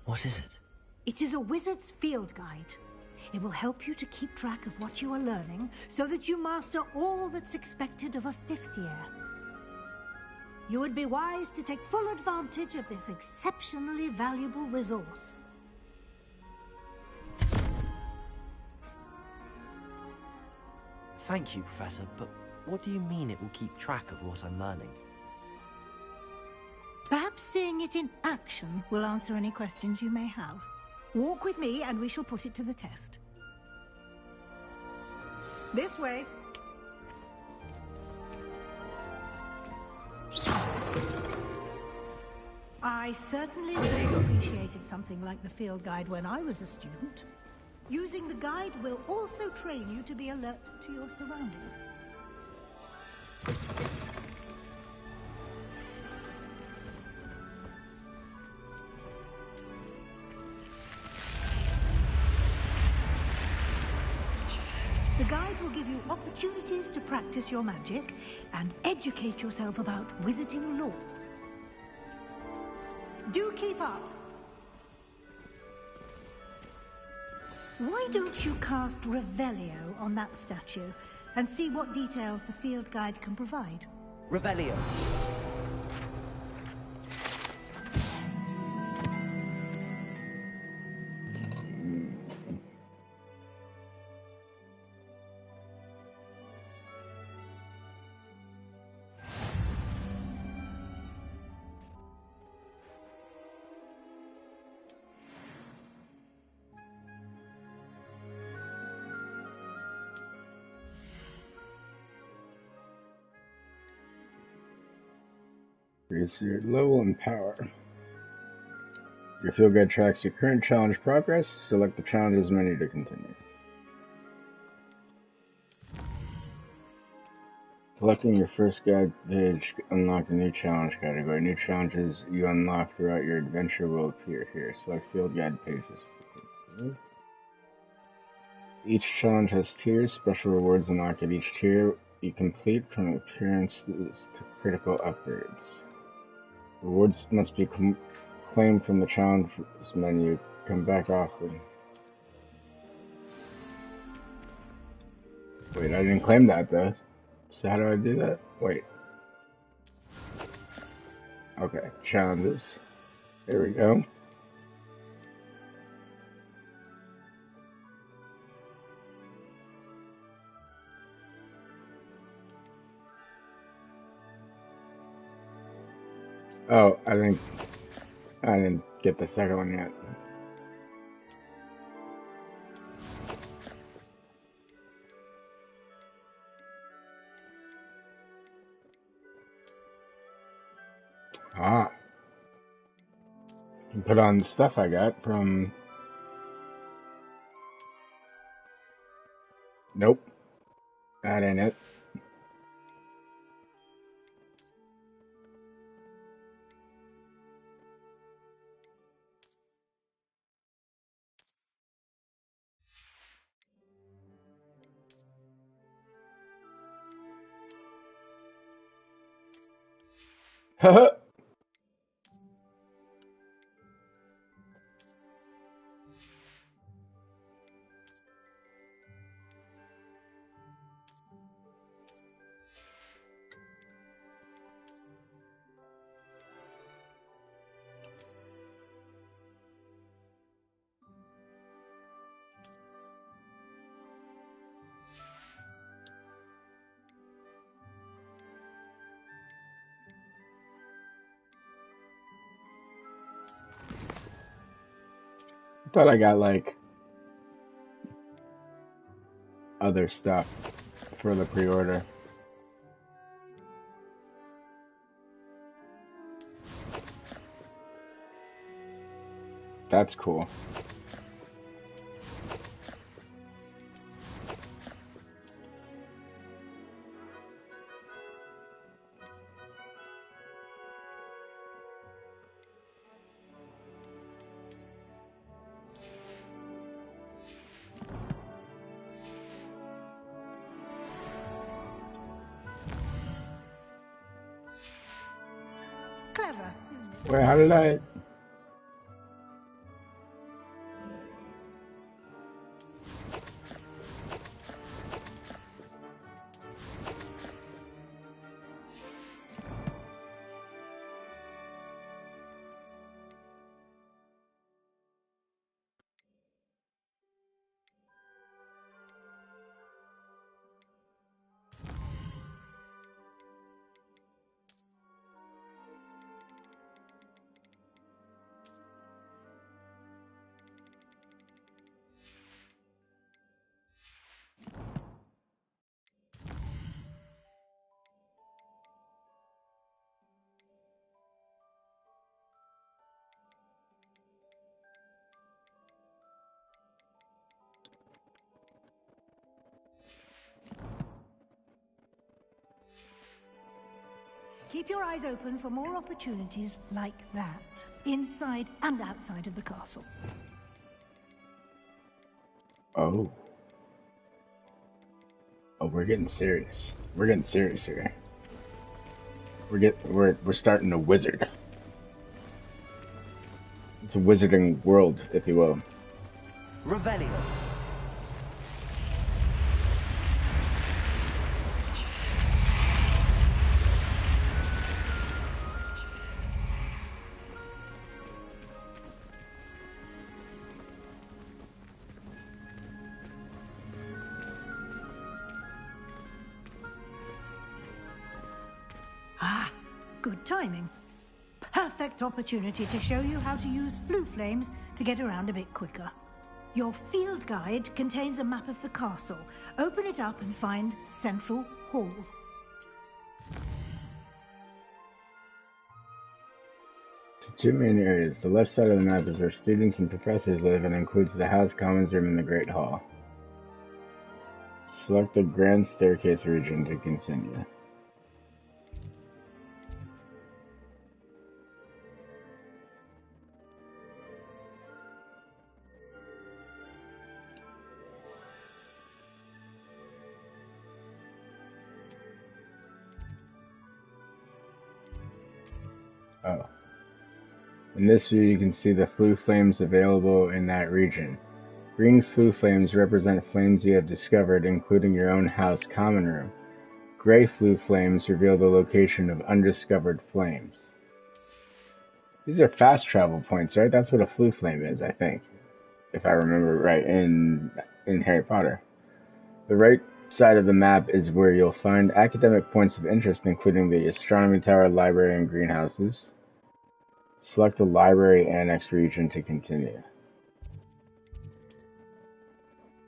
What is it? It is a wizard's field guide. It will help you to keep track of what you are learning so that you master all that's expected of a 5th year. You would be wise to take full advantage of this exceptionally valuable resource. Thank you, Professor, but what do you mean it will keep track of what I'm learning? Perhaps seeing it in action will answer any questions you may have. Walk with me and we shall put it to the test. This way. I certainly would have appreciated something like the field guide when I was a student. Using the guide will also train you to be alert to your surroundings. The guide will give you opportunities to practice your magic and educate yourself about wizarding lore. Do keep up. Why don't you cast Revelio on that statue and see what details the field guide can provide? Revelio. Increase your level and power. Your field guide tracks your current challenge progress. Select the challenges menu to continue. Collecting your first guide page unlocked a new challenge category. New challenges you unlock throughout your adventure will appear here. Select field guide pages. Each challenge has tiers. Special rewards unlock at each tier you complete, from appearances to critical upgrades. Rewards must be claimed from the challenge menu. Come back often. Wait, I didn't claim that though. So how do I do that? Wait. Okay, challenges. There we go. Oh, I didn't get the second one yet. Ah. And put on the stuff I got from... Nope. That ain't it. Haha. Thought I got like other stuff for the pre-order. That's cool. Clever, isn't it? Wait, how did I... Keep your eyes open for more opportunities like that, inside and outside of the castle. Oh. Oh, we're getting serious. We're getting serious here. We're starting a wizard. It's a wizarding world, if you will. Revelio. Ah, good timing. Perfect opportunity to show you how to use flue flames to get around a bit quicker. Your field guide contains a map of the castle. Open it up and find Central Hall. two main areas. The left side of the map is where students and professors live and includes the House Commons Room and the Great Hall. Select the Grand Staircase region to continue. Oh. In this view, you can see the flue flames available in that region. Green flue flames represent flames you have discovered, including your own house common room. Gray flue flames reveal the location of undiscovered flames. These are fast travel points, right? That's what a flue flame is, I think. If I remember right in Harry Potter. The right side of the map is where you'll find academic points of interest, including the Astronomy Tower, Library, and Greenhouses. Select the Library Annex region to continue.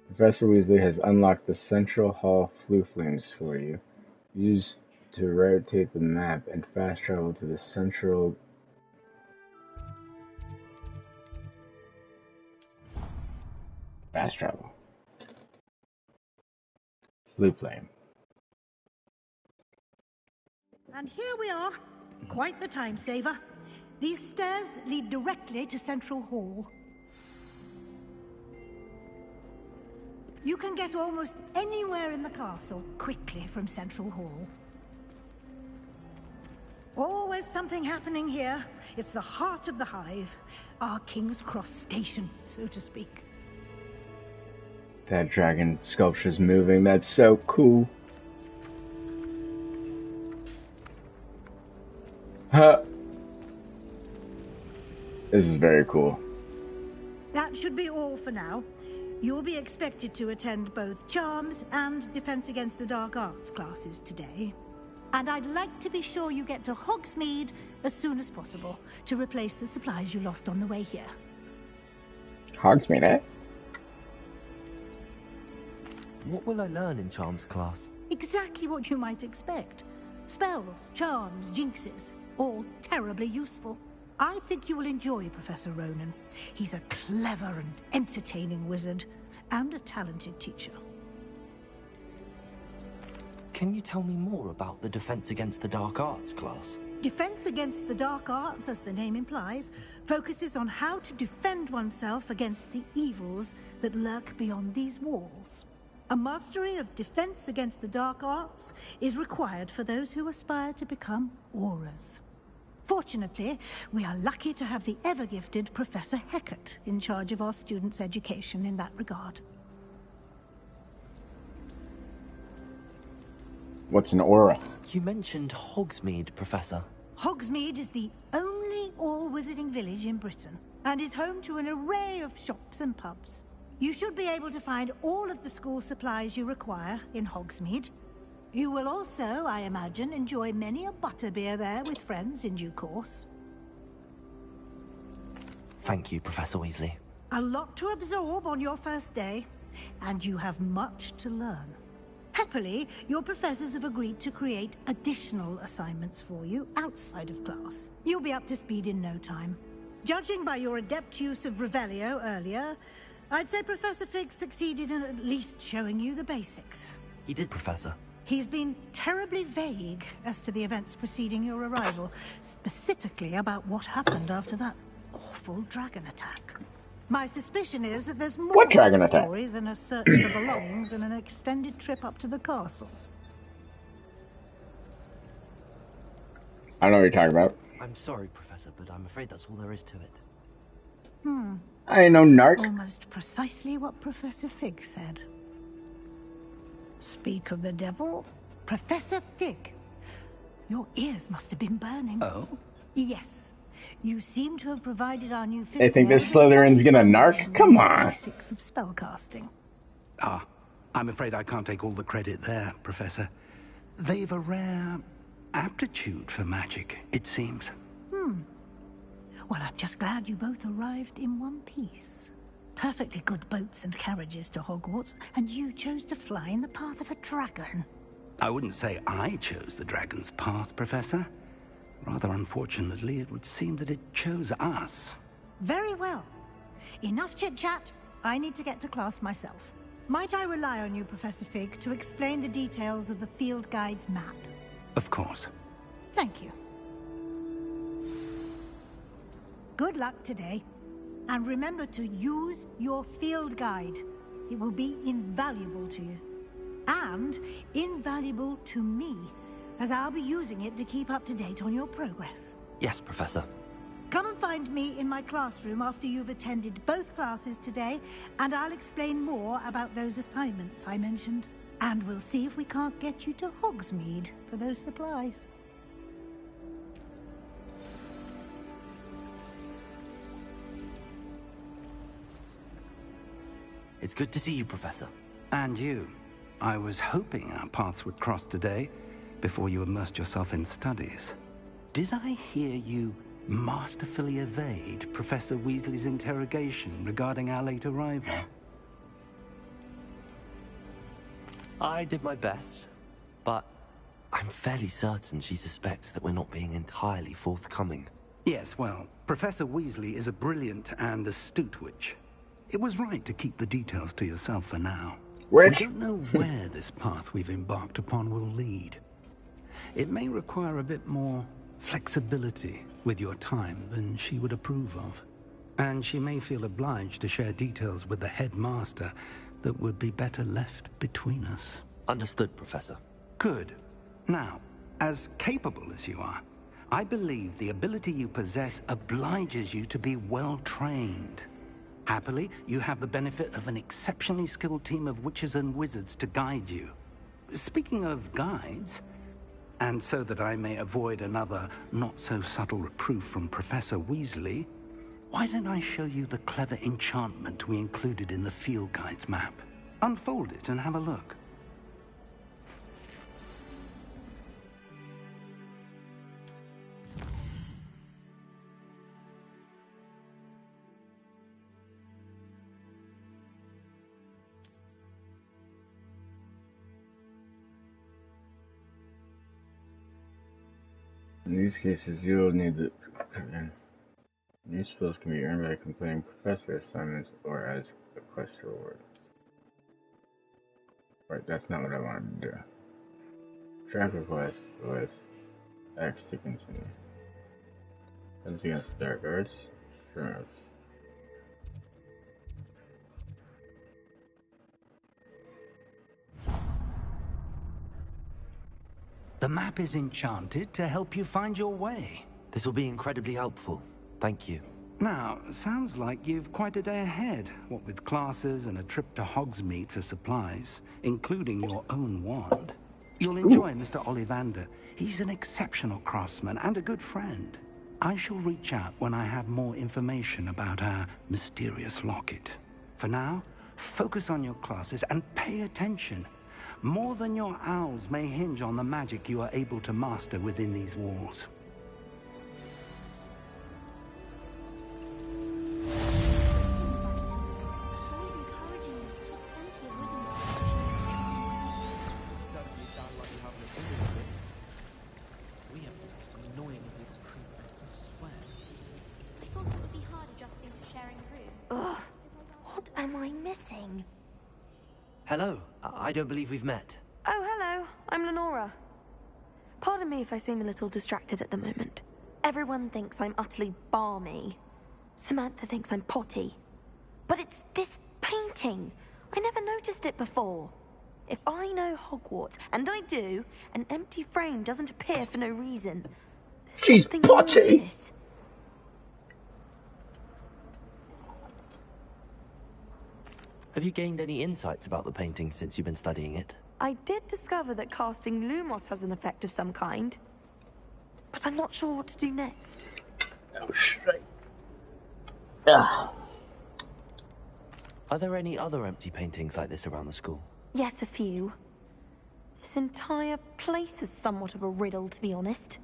Professor Weasley has unlocked the Central Hall flue flames for you. Use to rotate the map and fast travel to the central... Fast travel. Flue flame. And here we are. Quite the time saver. These stairs lead directly to Central Hall. You can get almost anywhere in the castle quickly from Central Hall. Always something happening here. It's the heart of the Hive. Our King's Cross station, so to speak. That dragon sculpture's moving. That's so cool. Huh. This is very cool. That should be all for now. You'll be expected to attend both Charms and Defense Against the Dark Arts classes today. And I'd like to be sure you get to Hogsmeade as soon as possible to replace the supplies you lost on the way here. Hogsmeade, eh? What will I learn in Charms class? Exactly what you might expect. Spells, charms, jinxes, all terribly useful. I think you will enjoy Professor Ronan. He's a clever and entertaining wizard, and a talented teacher. Can you tell me more about the Defense Against the Dark Arts class? Defense Against the Dark Arts, as the name implies, focuses on how to defend oneself against the evils that lurk beyond these walls. A mastery of Defense Against the Dark Arts is required for those who aspire to become Aurors. Fortunately, we are lucky to have the ever-gifted Professor Hecat in charge of our students' education in that regard. What's an aura? You mentioned Hogsmeade, Professor. Hogsmeade is the only all-wizarding village in Britain, and is home to an array of shops and pubs. You should be able to find all of the school supplies you require in Hogsmeade. You will also, I imagine, enjoy many a butterbeer there with friends in due course. Thank you, Professor Weasley. A lot to absorb on your first day, and you have much to learn. Happily, your professors have agreed to create additional assignments for you outside of class. You'll be up to speed in no time. Judging by your adept use of Revelio earlier, I'd say Professor Fig succeeded in at least showing you the basics. He did, Professor. He's been terribly vague as to the events preceding your arrival, specifically about what happened after that awful dragon attack. My suspicion is that there's more to the story than a search for belongings and an extended trip up to the castle. I don't know what you're talking about. I'm sorry, Professor, but I'm afraid that's all there is to it. I ain't no narc. Almost precisely what Professor Fig said. Speak of the devil, Professor Fig. Your ears must have been burning. Oh? Yes. You seem to have provided our new fifth They think year this Slytherin's gonna narc? Come on. Basics of spellcasting. I'm afraid I can't take all the credit there, Professor. They've a rare aptitude for magic, it seems. Well, I'm just glad you both arrived in one piece. Perfectly good boats and carriages to Hogwarts, and you chose to fly in the path of a dragon. I wouldn't say I chose the dragon's path, Professor. Rather unfortunately, it would seem that it chose us. Very well. Enough chit-chat. I need to get to class myself. Might I rely on you, Professor Fig, to explain the details of the field guide's map? Of course. Thank you. Good luck today. And remember to use your field guide. It will be invaluable to you. And invaluable to me, as I'll be using it to keep up to date on your progress. Yes, Professor. Come and find me in my classroom after you've attended both classes today, and I'll explain more about those assignments I mentioned. And we'll see if we can't get you to Hogsmeade for those supplies. It's good to see you, Professor. And you. I was hoping our paths would cross today, before you immersed yourself in studies. Did I hear you masterfully evade Professor Weasley's interrogation regarding our late arrival? I did my best, but I'm fairly certain she suspects that we're not being entirely forthcoming. Yes, well, Professor Weasley is a brilliant and astute witch. It was right to keep the details to yourself for now. We don't know where this path we've embarked upon will lead. It may require a bit more flexibility with your time than she would approve of. And she may feel obliged to share details with the headmaster that would be better left between us. Understood, Professor. Good. Now, as capable as you are, I believe the ability you possess obliges you to be well trained. Happily, you have the benefit of an exceptionally skilled team of witches and wizards to guide you. Speaking of guides, and so that I may avoid another not-so-subtle reproof from Professor Weasley, why don't I show you the clever enchantment we included in the field guide's map? Unfold it and have a look. In these cases, you'll need to... New spells can be earned by completing professor assignments or as a quest reward. Right, that's not what I wanted to do. Track request with X to continue. Defense against dark arts. Sure. The map is enchanted to help you find your way. This will be incredibly helpful. Thank you. Now, sounds like you've quite a day ahead, what with classes and a trip to Hogsmeade for supplies, including your own wand. You'll enjoy Mr. Ollivander. He's an exceptional craftsman and a good friend. I shall reach out when I have more information about our mysterious locket. For now, focus on your classes and pay attention. More than your owls may hinge on the magic you are able to master within these walls. Hello. I don't believe we've met. Oh, hello. I'm Lenora. Pardon me if I seem a little distracted at the moment. Everyone thinks I'm utterly balmy. Samantha thinks I'm potty. But it's this painting. I never noticed it before. If I know Hogwarts, and I do, an empty frame doesn't appear for no reason. There's something more to this. Have you gained any insights about the painting since you've been studying it? I did discover that casting Lumos has an effect of some kind. But I'm not sure what to do next. Oh, shit. Ah. Are there any other empty paintings like this around the school? Yes, a few. This entire place is somewhat of a riddle, to be honest.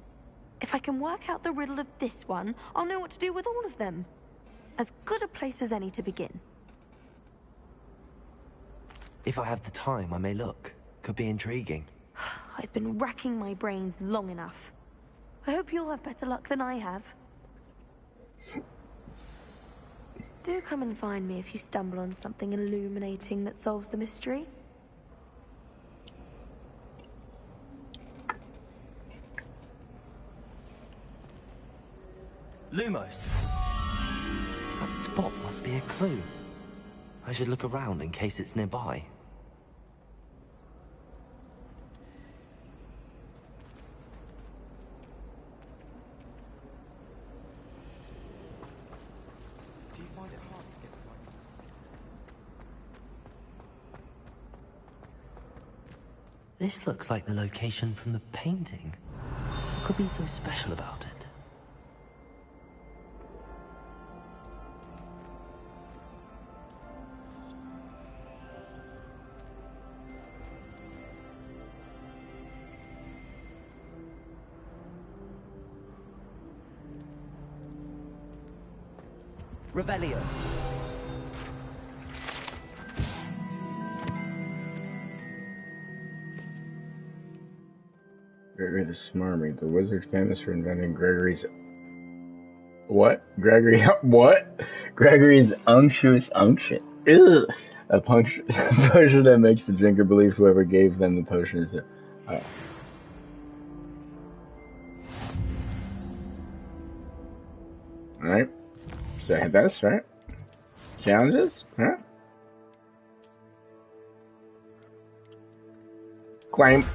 If I can work out the riddle of this one, I'll know what to do with all of them. As good a place as any to begin. If I have the time, I may look. Could be intriguing. I've been racking my brains long enough. I hope you'll have better luck than I have. Do come and find me if you stumble on something illuminating that solves the mystery. Lumos! That spot must be a clue. I should look around in case it's nearby. This looks like the location from the painting. What could be so special about it? Revelio. Gregory the Smarmy, the wizard famous for inventing Gregory's... What? Gregory... What? Gregory's unctuous unction. Ugh! A potion that makes the drinker believe whoever gave them the potion is the... Oh. Alright. So I hit this, right? Challenges? Huh? Claim.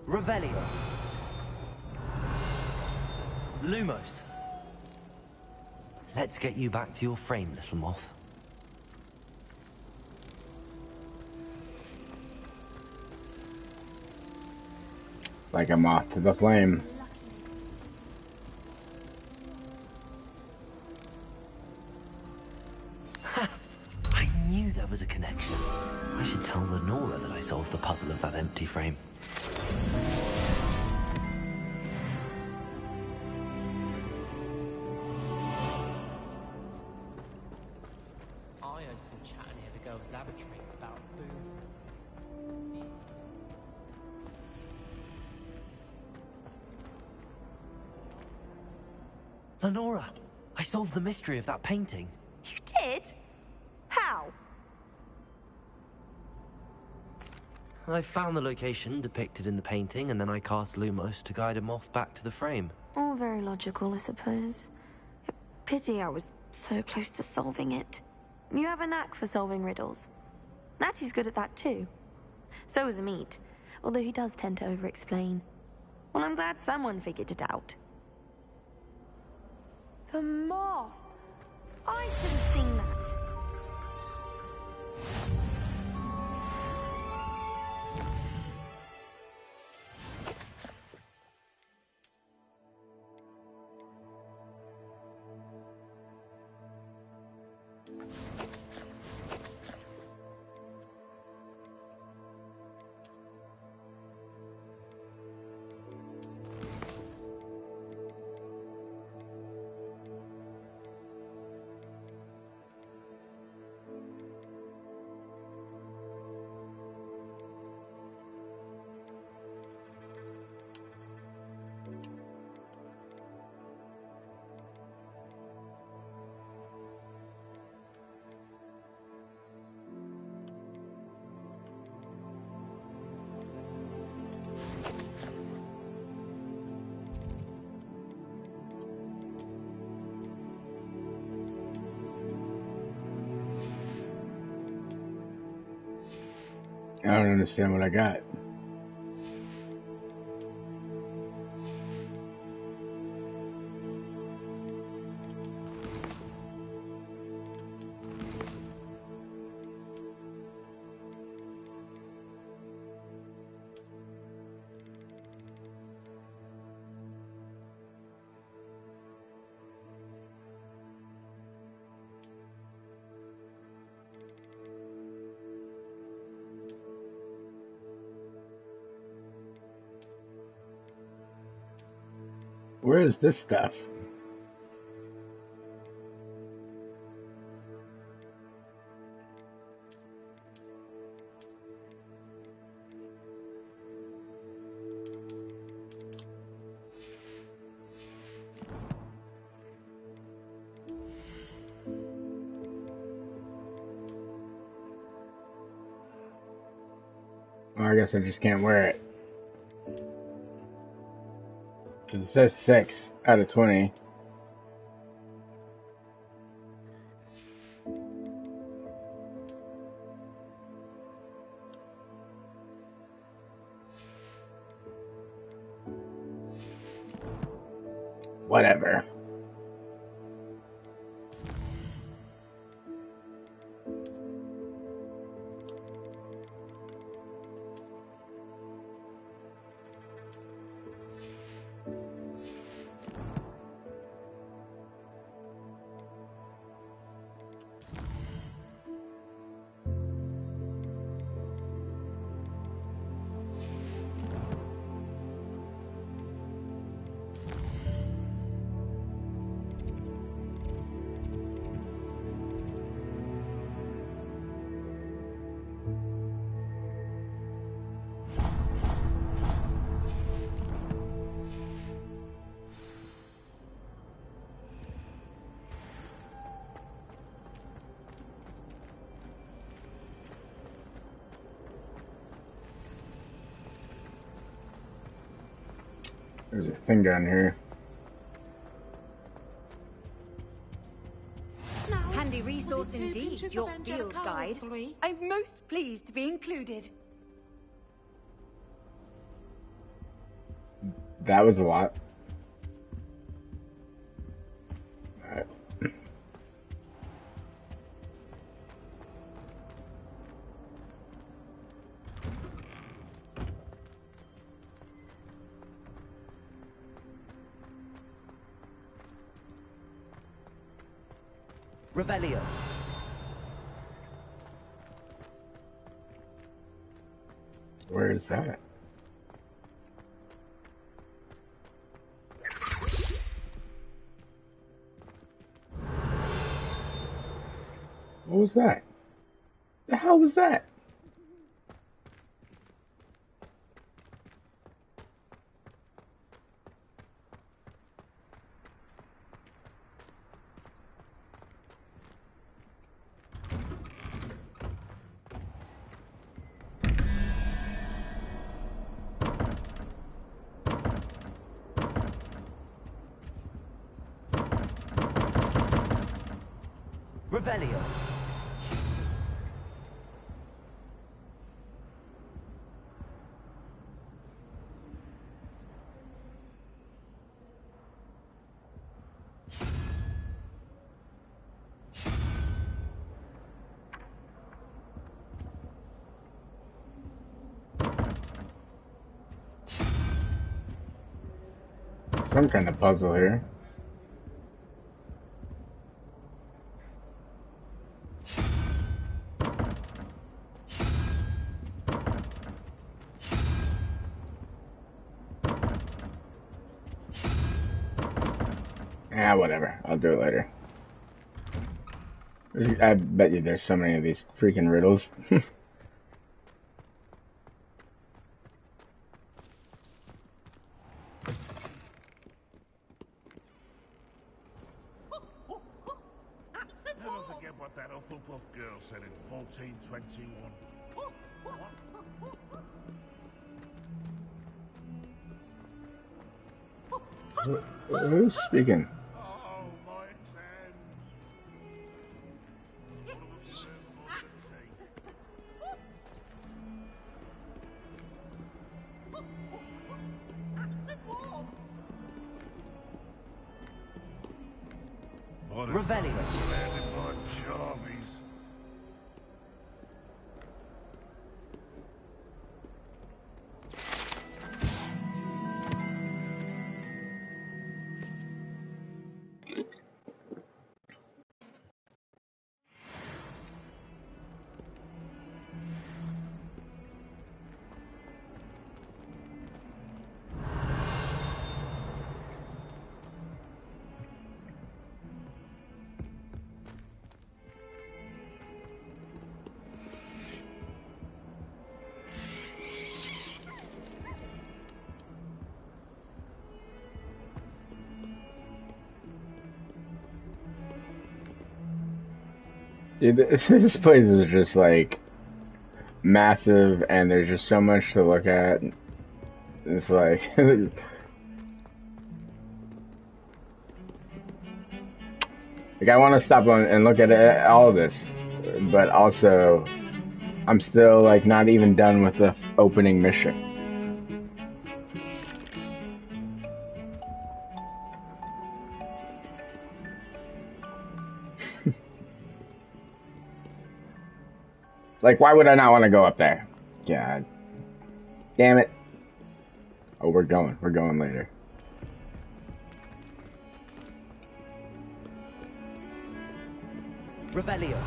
Revelio. Lumos. Let's get you back to your frame, little moth. Like a moth to the flame. I knew there was a connection. I should tell Lenora that I solved the puzzle of that empty frame. I heard some chat near the girls' laboratory about booze. Lenora, I solved the mystery of that painting. You did? How? I found the location depicted in the painting, and then I cast Lumos to guide a moth back to the frame. All very logical, I suppose. Pity I was so close to solving it. You have a knack for solving riddles. Natty's good at that too. So is Amit, although he does tend to over-explain. Well, I'm glad someone figured it out. The moth! I should have seen that. I don't understand what I got. Where is this stuff? Oh, I guess I just can't wear it. Because it says 6 out of 20. Whatever. There's a thing down here. Handy resource indeed, your field guide. I'm most pleased to be included. That was a lot. Alright. Revelio. Where is that? What was that? The hell was that? Revelio. Some kind of puzzle here. Ah, whatever. I'll do it later. I bet you there's so many of these freaking riddles. Never forget what that Hufflepuff girl said in 1421. Who's speaking? Oh, my exams. One of them deserves more than tea. Revelio. Surrounded by Jarvies. Dude, this place is just like massive, and there's just so much to look at. It's like like I want to stop and look at all of this, but also I'm still like not even done with the opening mission. Like, why would I not want to go up there? God damn it. Oh, we're going later. Revelio.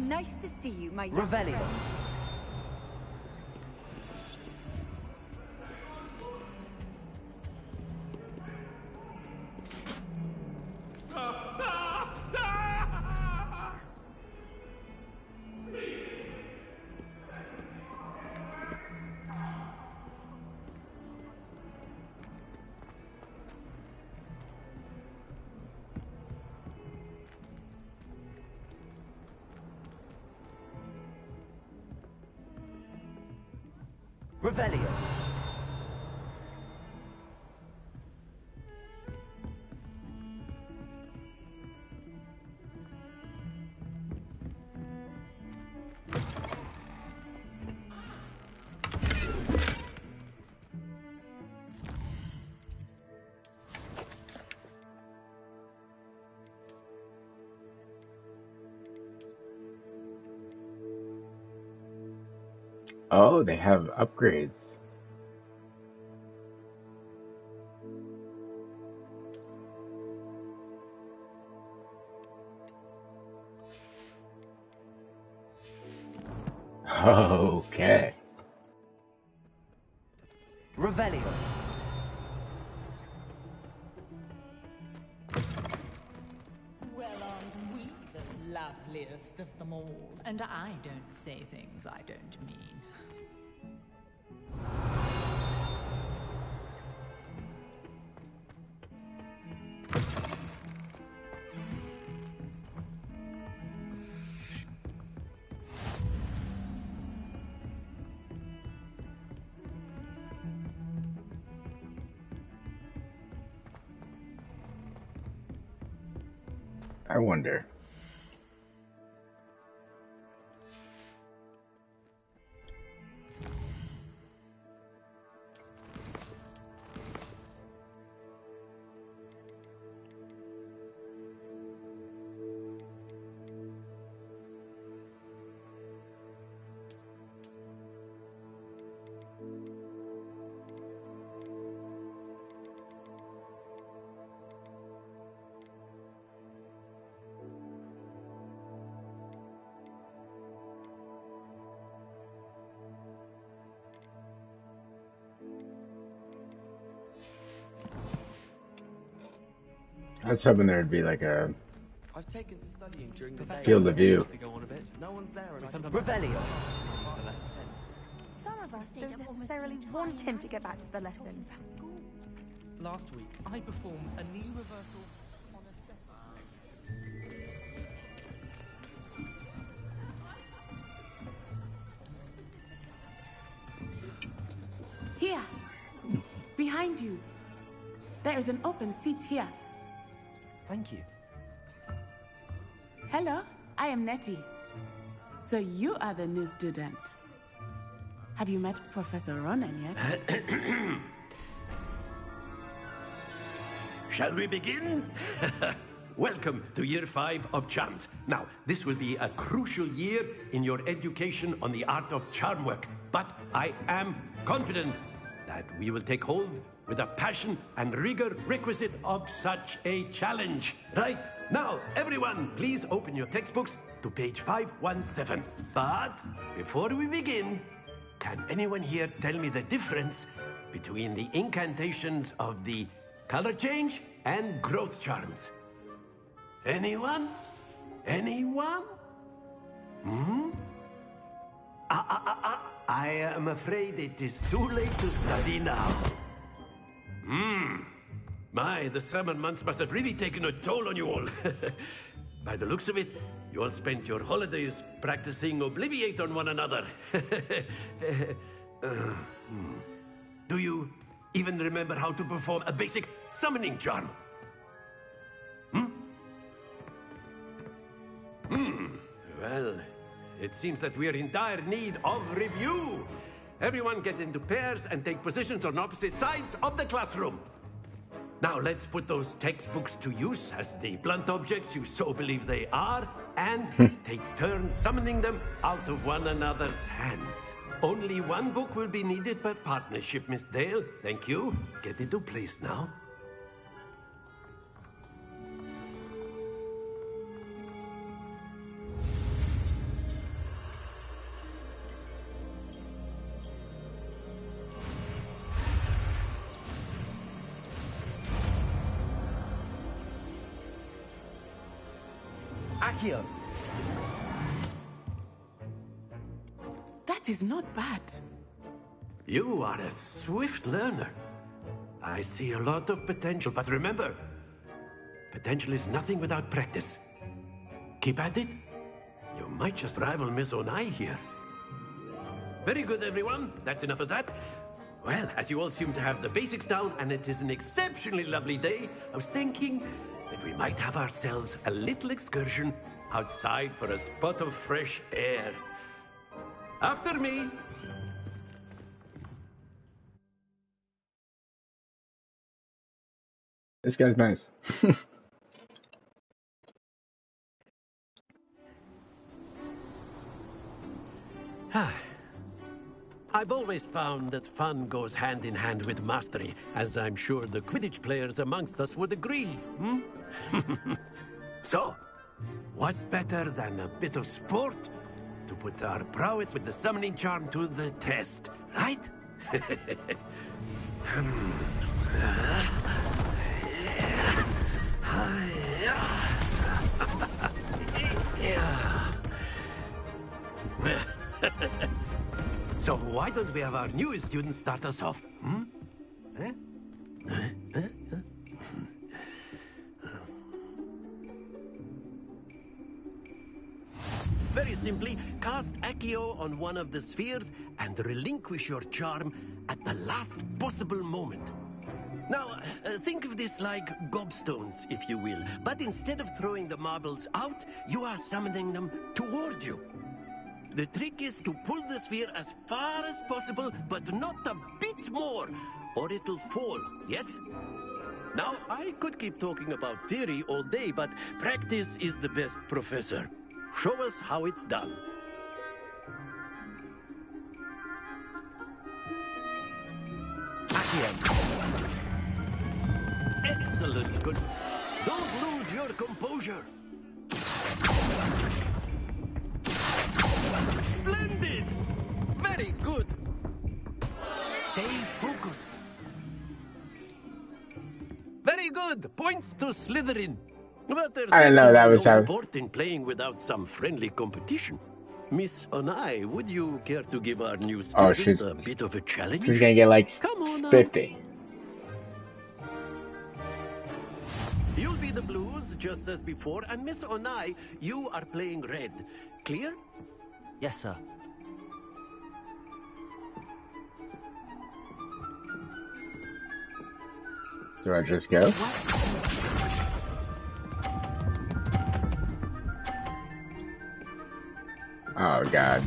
Nice to see you, my Revelio. Revelio. Oh, they have upgrades. Okay. Revelio. Well, aren't we the loveliest of them all? And I don't say things I don't mean. I wonder. I was hoping there'd be like a I've taken to studying during the day. field of view. No one's there and Revelio. Some of us don't necessarily want him to get back to the lesson. Last week, I performed a knee reversal on a Here, behind you. There is an open seat here. Thank you. Hello, I am Nettie. So you are the new student. Have you met Professor Ronan yet? Shall we begin? Welcome to Year 5 of Charms. Now, this will be a crucial year in your education on the art of charm work, but I am confident that we will take hold with the passion and rigor requisite of such a challenge. Right, now, everyone, please open your textbooks to page 517. But before we begin, can anyone here tell me the difference between the incantations of the color change and growth charms? Anyone? Anyone? I am afraid it is too late to study now. My, the summer months must have really taken a toll on you all. By the looks of it, you all spent your holidays practicing Obliviate on one another. Do you even remember how to perform a basic summoning charm? Well, it seems that we are in dire need of review. Everyone get into pairs and take positions on opposite sides of the classroom. Now let's put those textbooks to use as the blunt objects you so believe they are, and take turns summoning them out of one another's hands. Only one book will be needed per partnership, Miss Dale. Thank you. Get into place now. Accio. That is not bad. You are a swift learner. I see a lot of potential, but remember, potential is nothing without practice. Keep at it. You might just rival Miss Onai here. Very good, everyone. That's enough of that. Well, as you all seem to have the basics down, and it is an exceptionally lovely day, I was thinking that we might have ourselves a little excursion outside for a spot of fresh air. After me. This guy's nice. I've always found that fun goes hand in hand with mastery, as I'm sure the Quidditch players amongst us would agree. So, what better than a bit of sport to put our prowess with the summoning charm to the test, right? So why don't we have our newest student start us off? Very simply, cast Accio on one of the spheres and relinquish your charm at the last possible moment. Now, think of this like gobstones, if you will, but instead of throwing the marbles out, you are summoning them toward you. The trick is to pull the sphere as far as possible, but not a bit more, or it'll fall, yes? Now, I could keep talking about theory all day, but practice is the best professor. Show us how it's done. Excellent, good. Don't lose your composure. Splendid! Very good. Stay focused. Very good. Points to Slytherin. But there's I didn't know that was no how. sport in playing without some friendly competition. Miss Onai, would you care to give our new student a bit of a challenge? She's gonna get like Come on 50. You'll be the blues, just as before, and Miss Onai, you are playing red. Clear? Yes, sir. Do I just go? Oh god.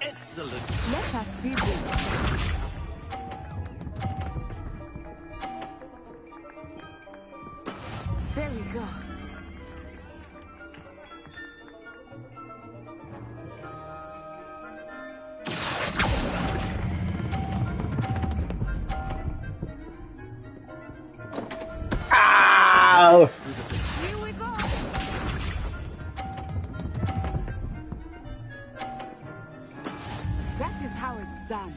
Excellent. Let us see this. done.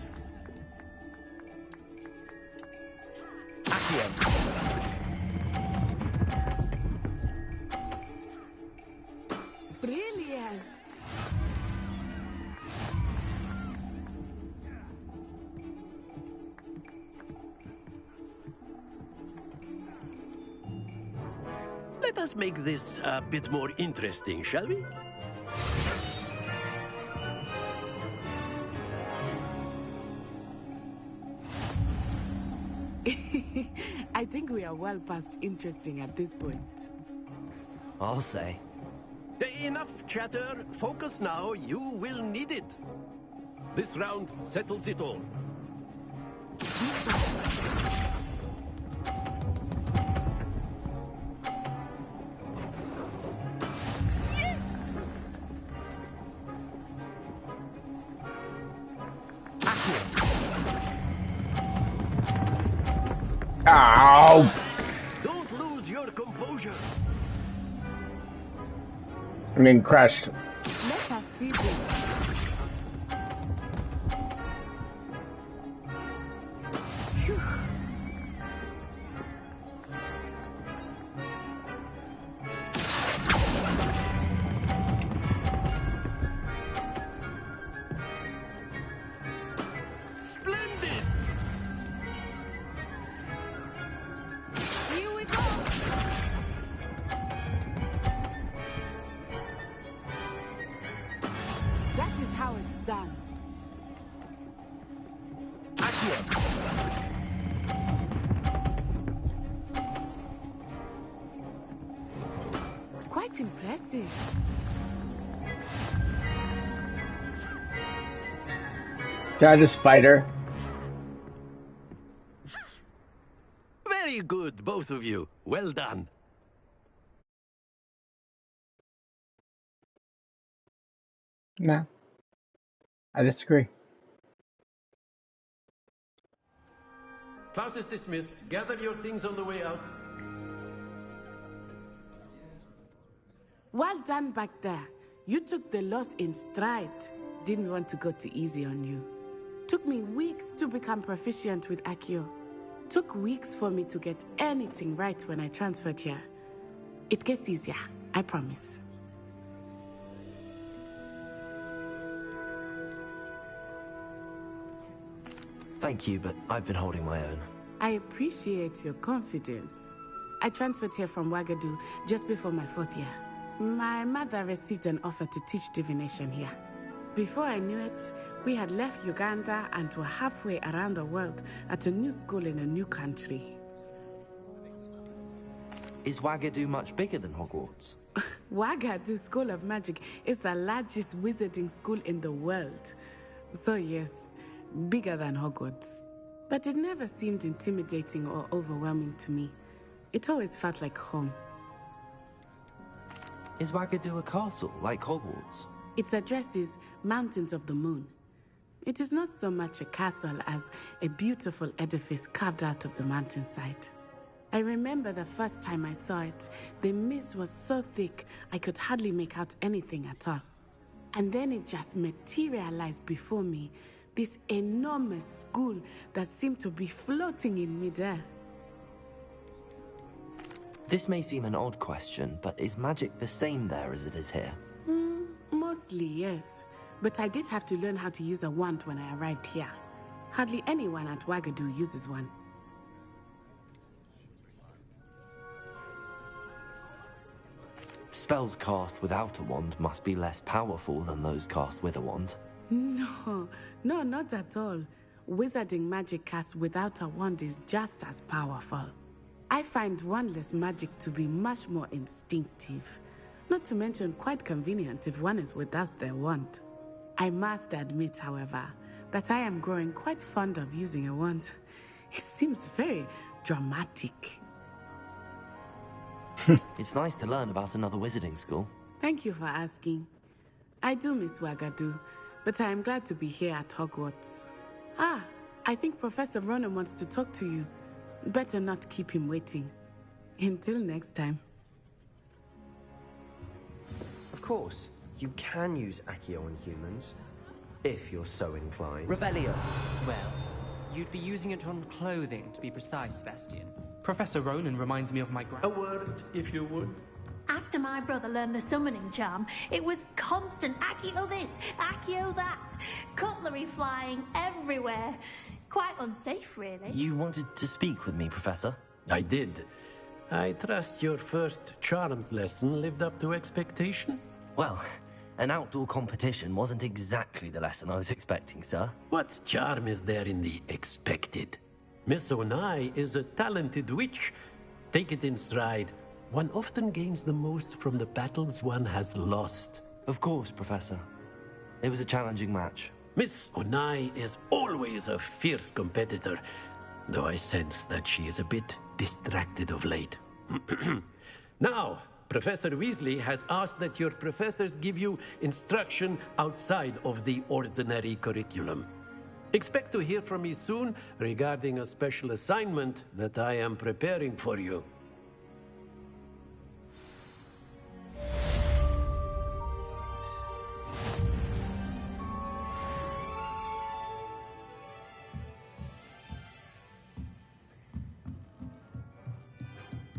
Brilliant. Let us make this a bit more interesting, shall we? I think we are well past interesting at this point. I'll say. Enough chatter. Focus now. You will need it. This round settles it all. Ow! Don't lose your composure. I mean, crashed. Let us see this. Splendid! Here we go. That is how it's done. Quite impressive. Got a spider. Very good, both of you. Well done. Nah. I disagree. Class is dismissed. Gather your things on the way out. Well done back there. You took the loss in stride. Didn't want to go too easy on you. Took me weeks to become proficient with Accio. Took weeks for me to get anything right when I transferred here. It gets easier, I promise. Thank you, but I've been holding my own. I appreciate your confidence. I transferred here from Wagadu just before my 4th year. My mother received an offer to teach divination here. Before I knew it, we had left Uganda and were halfway around the world at a new school in a new country. Is Wagadu much bigger than Hogwarts? Wagadu School of Magic is the largest wizarding school in the world. So yes, bigger than Hogwarts. But it never seemed intimidating or overwhelming to me. It always felt like home. Is Wagadu a castle, like Hogwarts? Its address is Mountains of the Moon. It is not so much a castle as a beautiful edifice carved out of the mountainside. I remember the first time I saw it, the mist was so thick I could hardly make out anything at all. And then it just materialized before me, this enormous school that seemed to be floating in midair. This may seem an odd question, but is magic the same there as it is here? Mostly, yes. But I did have to learn how to use a wand when I arrived here. Hardly anyone at Wagadu uses one. Spells cast without a wand must be less powerful than those cast with a wand. No, not at all. Wizarding magic cast without a wand is just as powerful. I find wandless magic to be much more instinctive. Not to mention quite convenient if one is without their wand. I must admit, however, that I am growing quite fond of using a wand. It seems very dramatic. It's nice to learn about another wizarding school. Thank you for asking. I do miss Wagadu, but I am glad to be here at Hogwarts. Ah, I think Professor Ronan wants to talk to you. Better not keep him waiting. Until next time. Of course, you can use Accio on humans. if you're so inclined. Revelio. Well, you'd be using it on clothing, to be precise, Sebastian. Professor Ronan reminds me of my A word, if you would. After my brother learned the summoning charm, it was constant Accio this, Accio that. Cutlery flying everywhere. Quite unsafe, really. You wanted to speak with me, Professor? I did. I trust your first charms lesson lived up to expectation? Well, an outdoor competition wasn't exactly the lesson I was expecting, sir. What charm is there in the expected? Miss Onai is a talented witch. Take it in stride. One often gains the most from the battles one has lost. Of course, Professor. It was a challenging match. Miss Onai is always a fierce competitor, though I sense that she is a bit distracted of late. Now, Professor Weasley has asked that your professors give you instruction outside of the ordinary curriculum. Expect to hear from me soon regarding a special assignment that I am preparing for you.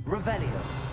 Revelio.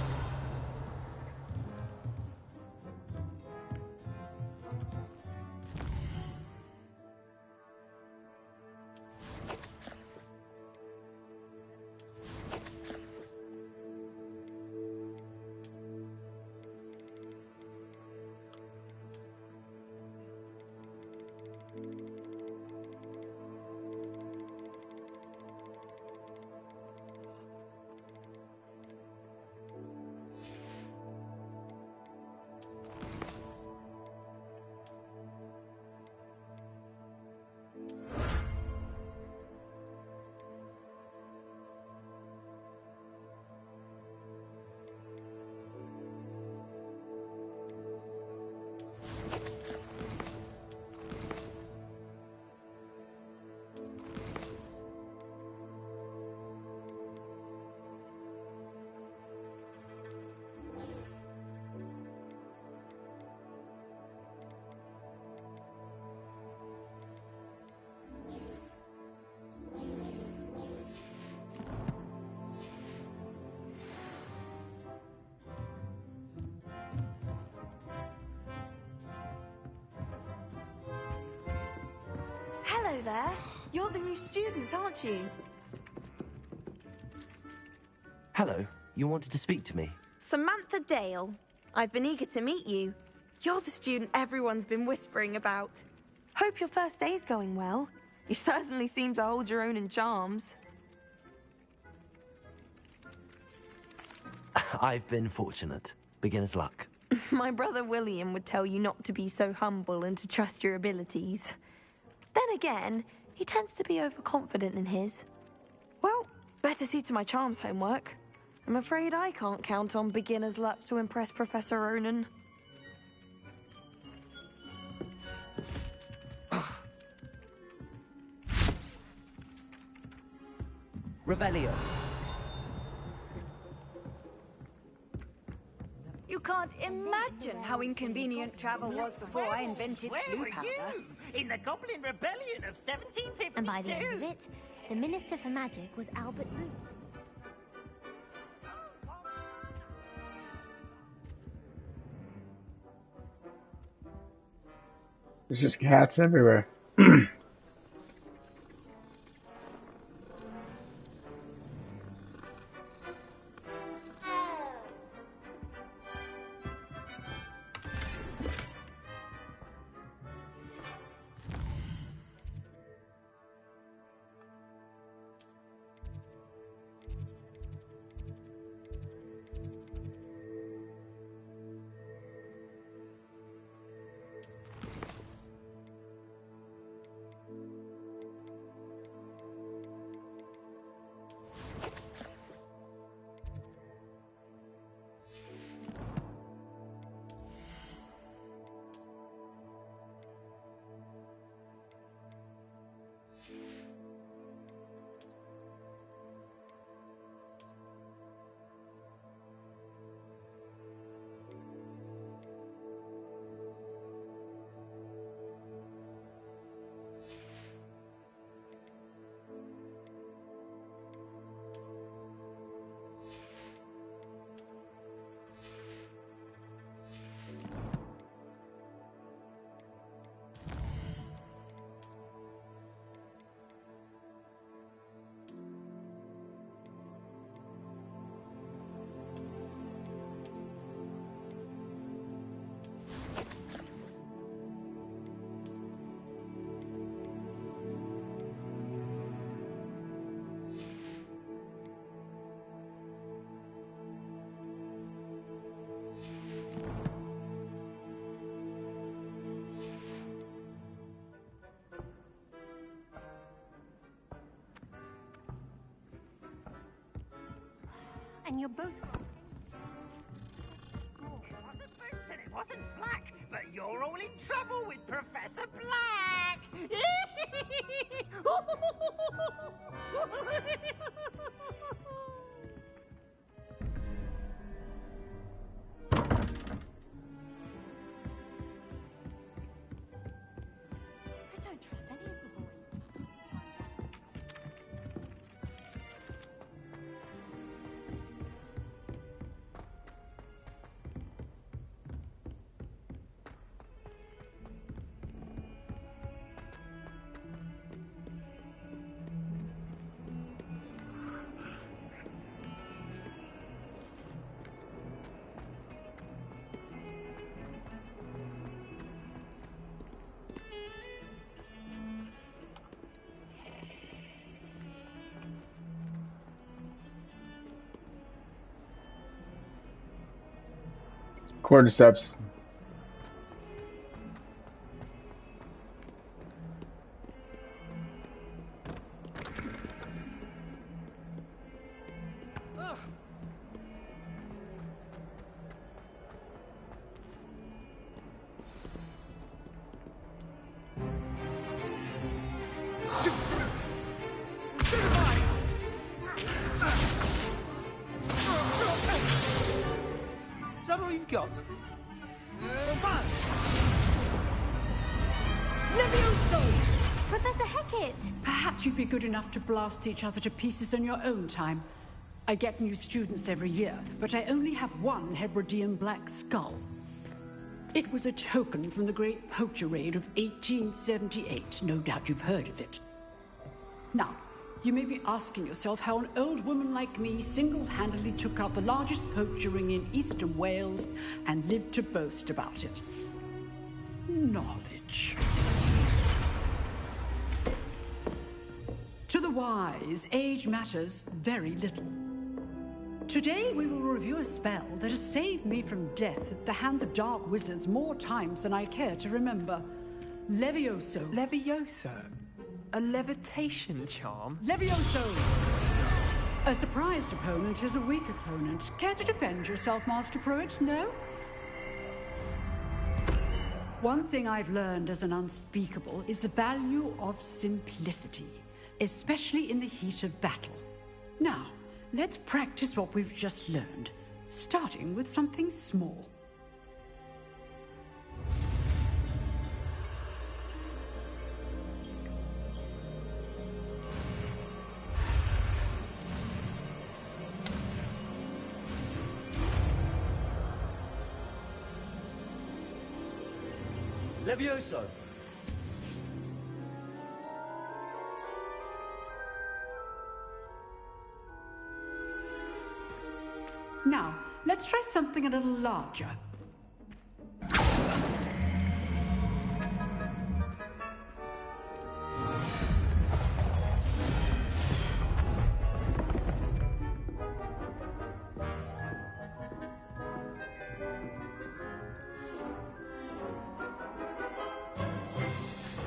Hello there. You're the new student, aren't you? Hello. You wanted to speak to me? Samantha Dale. I've been eager to meet you. You're the student everyone's been whispering about. Hope your first day's going well. You certainly seem to hold your own in charms. I've been fortunate. Beginner's luck. My brother William would tell you not to be so humble and to trust your abilities. Then again, he tends to be overconfident in his. Well, better see to my charms homework. I'm afraid I can't count on beginner's luck to impress Professor Ronan. Revelio. You can't imagine how inconvenient travel was before I invented blue powder. In the Goblin Rebellion of 1752. And by the end of it, the Minister for Magic was Albert Root. There's just cats everywhere. and you're both wrong. Oh, it wasn't boots and it wasn't flak, but you're all in trouble with Professor Black! I don't trust any of the boys. Cordyceps. Is that all you've got? Levioso! Professor Hecat! Perhaps you'd be good enough to blast each other to pieces in your own time. I get new students every year, but I only have one Hebridean black skull. It was a token from the Great Poacher Raid of 1878. No doubt you've heard of it. Now, you may be asking yourself how an old woman like me single-handedly took out the largest poacher ring in eastern Wales and lived to boast about it. Knowledge. To the wise, age matters very little. Today we will review a spell that has saved me from death at the hands of dark wizards more times than I care to remember. Levioso. Levioso? A levitation charm? Levioso! A surprised opponent is a weak opponent. Care to defend yourself, Master Pruitt? No? One thing I've learned as an unspeakable is the value of simplicity, especially in the heat of battle. Now, let's practice what we've just learned, starting with something small. Levioso! Now, let's try something a little larger.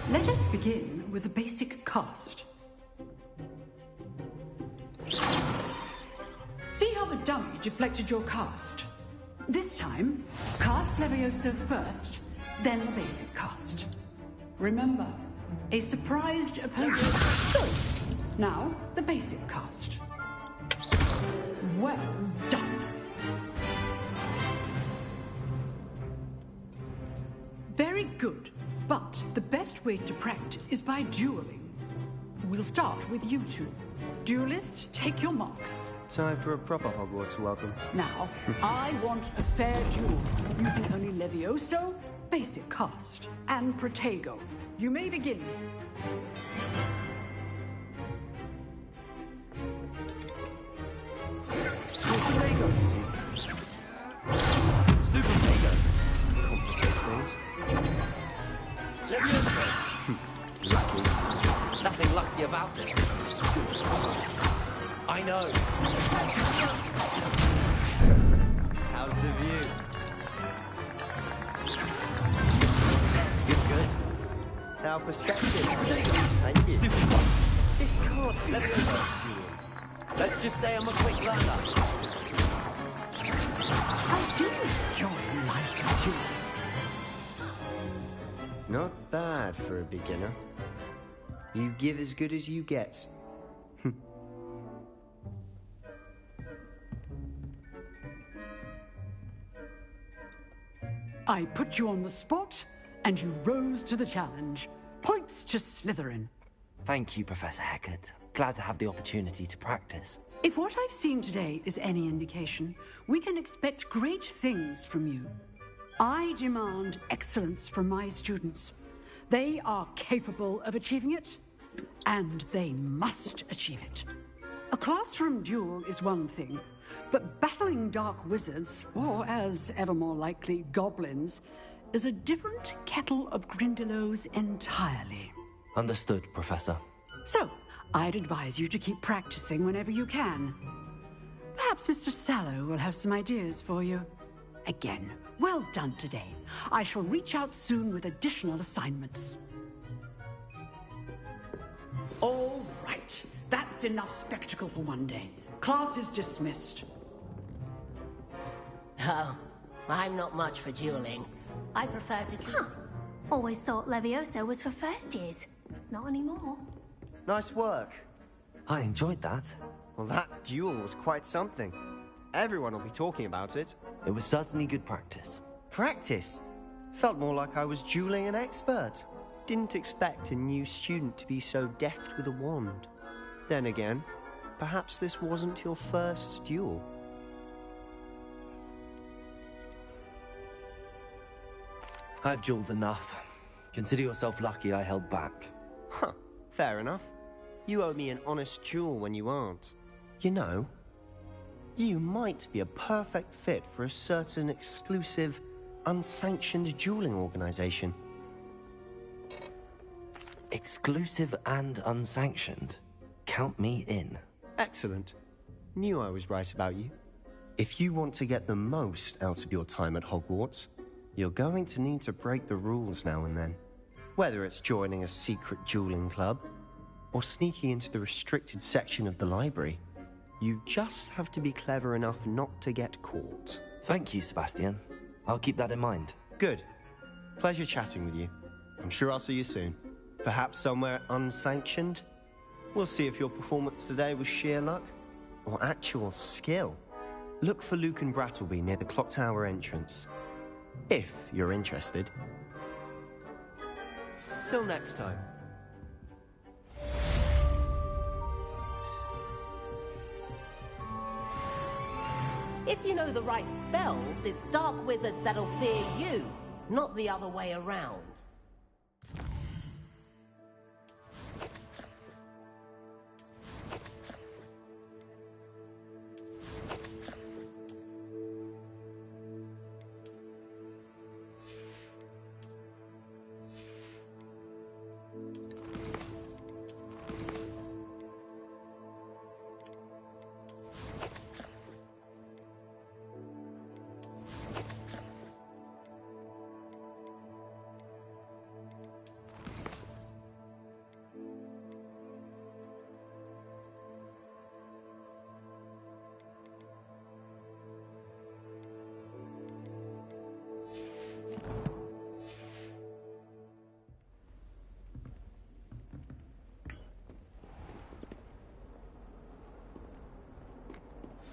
Let us begin with the basic cast. See how the dummy deflected your cast? This time, cast Levioso first, then the basic cast. Remember, a surprised opponent. Good. Now, the basic cast. Well done. Very good. But the best way to practice is by dueling. We'll start with you two. Duelists, take your marks. Time for a proper Hogwarts welcome. Now, I want a fair duel, using only Levioso, basic cast, and Protego. You may begin. Protego. Easy. Stupid Protego. Complicates things. Levioso! Lucky. Nothing lucky about it. I know. How's the view? Good. Now perception. Thank you. This can't be Levioso. Let's just say I'm a quick learner. Do you enjoy life of dueling? Not bad for a beginner. You give as good as you get. I put you on the spot, and you rose to the challenge. Points to Slytherin. Thank you, Professor Hecat. Glad to have the opportunity to practice. If what I've seen today is any indication, we can expect great things from you. I demand excellence from my students. They are capable of achieving it, and they must achieve it. A classroom duel is one thing, but battling dark wizards, or as ever more likely, goblins, is a different kettle of Grindylows entirely. Understood, Professor. So, I'd advise you to keep practicing whenever you can. Perhaps Mr. Sallow will have some ideas for you. Again, well done today. I shall reach out soon with additional assignments. All right. That's enough spectacle for one day. Class is dismissed. Oh, I'm not much for dueling. I prefer to keep... Always thought Levioso was for first years. Not anymore. Nice work. I enjoyed that. Well, that duel was quite something. Everyone will be talking about it. It was certainly good practice. Practice? Felt more like I was dueling an expert. Didn't expect a new student to be so deft with a wand. Then again, perhaps this wasn't your first duel. I've dueled enough. Consider yourself lucky I held back. Huh, fair enough. You owe me an honest duel when you aren't. You know, you might be a perfect fit for a certain exclusive, unsanctioned dueling organization. Exclusive and unsanctioned? Count me in. Excellent. Knew I was right about you. If you want to get the most out of your time at Hogwarts, you're going to need to break the rules now and then. Whether it's joining a secret dueling club, or sneaking into the restricted section of the library, you just have to be clever enough not to get caught. Thank you, Sebastian. I'll keep that in mind. Good. Pleasure chatting with you. I'm sure I'll see you soon. Perhaps somewhere unsanctioned? We'll see if your performance today was sheer luck, or actual skill. Look for Luke and Brattleby near the clock tower entrance. If you're interested. Till next time. If you know the right spells, it's dark wizards that'll fear you, not the other way around.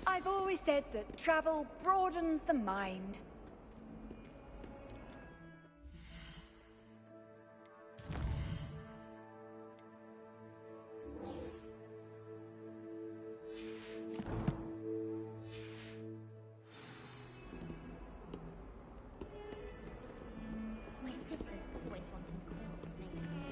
I've always said that travel broadens the mind. My sisters always wanted cool things.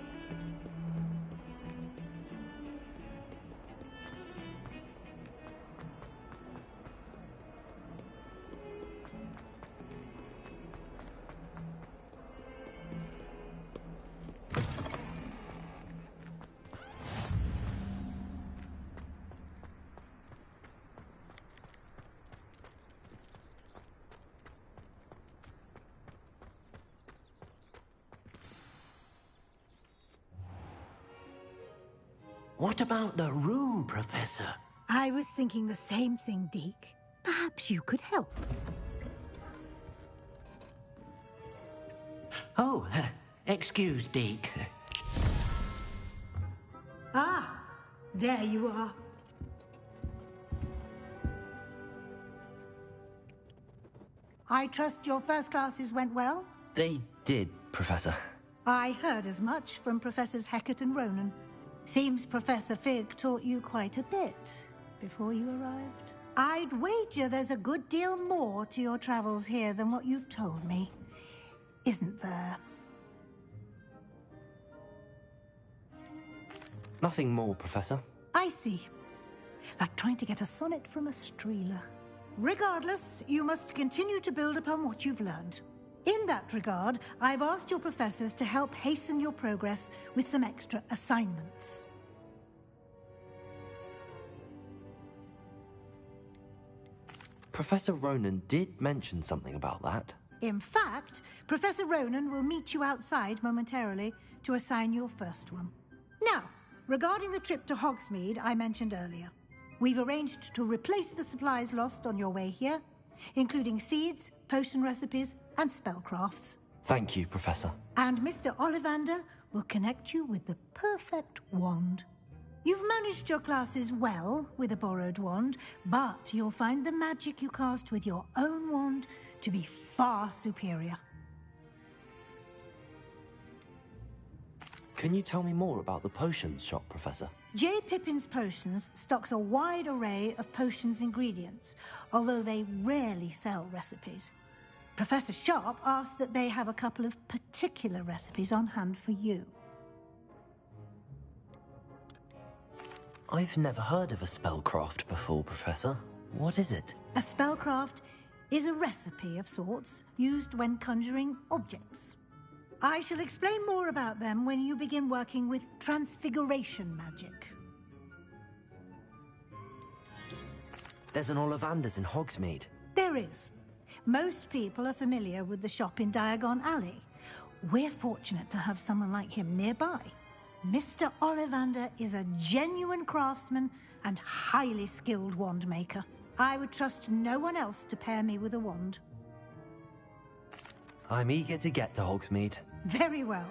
What about the room, Professor? I was thinking the same thing, Deke. Perhaps you could help. Oh, excuse, Deke. Ah, there you are. I trust your first classes went well? They did, Professor. I heard as much from Professors Hecat and Ronan. Seems Professor Fig taught you quite a bit before you arrived. I'd wager there's a good deal more to your travels here than what you've told me. Isn't there? Nothing more, Professor. I see. Like trying to get a sonnet from a streeler. Regardless, you must continue to build upon what you've learned. In that regard, I've asked your professors to help hasten your progress with some extra assignments. Professor Ronan did mention something about that. In fact, Professor Ronan will meet you outside momentarily to assign your first one. Now, regarding the trip to Hogsmeade I mentioned earlier, we've arranged to replace the supplies lost on your way here, including seeds, potion recipes, and spellcrafts. Thank you, Professor. And Mr. Ollivander will connect you with the perfect wand. You've managed your classes well with a borrowed wand, but you'll find the magic you cast with your own wand to be far superior. Can you tell me more about the potions shop, Professor? J. Pippin's Potions stocks a wide array of potions ingredients, although they rarely sell recipes. Professor Sharp asked that they have a couple of particular recipes on hand for you. I've never heard of a spellcraft before, Professor. What is it? A spellcraft is a recipe of sorts used when conjuring objects. I shall explain more about them when you begin working with transfiguration magic. There's an Ollivander's in Hogsmeade. There is. Most people are familiar with the shop in Diagon Alley. We're fortunate to have someone like him nearby. Mr. Ollivander is a genuine craftsman and highly skilled wand maker. I would trust no one else to pair me with a wand. I'm eager to get to Hogsmeade. Very well.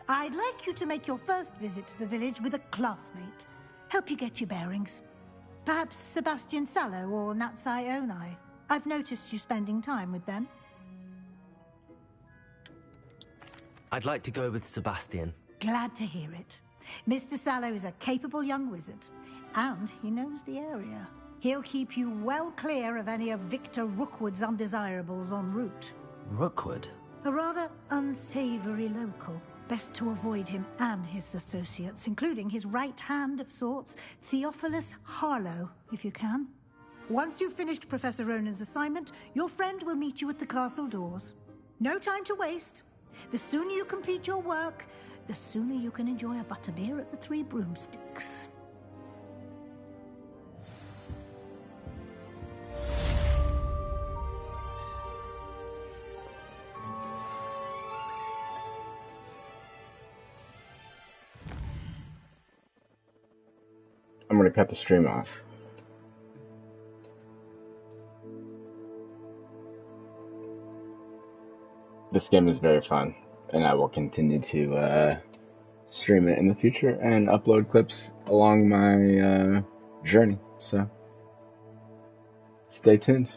I'd like you to make your first visit to the village with a classmate. Help you get your bearings. Perhaps Sebastian Sallow or Natsai Onai. I've noticed you spending time with them. I'd like to go with Sebastian. Glad to hear it. Mr. Sallow is a capable young wizard, and he knows the area. He'll keep you well clear of any of Victor Rookwood's undesirables en route. Rookwood? A rather unsavory local. Best to avoid him and his associates, including his right hand of sorts, Theophilus Harlow, if you can. Once you've finished Professor Ronan's assignment, your friend will meet you at the castle doors. No time to waste. The sooner you complete your work, the sooner you can enjoy a butterbeer at the Three Broomsticks. I'm gonna cut the stream off. This game is very fun, and I will continue to stream it in the future and upload clips along my journey, so stay tuned.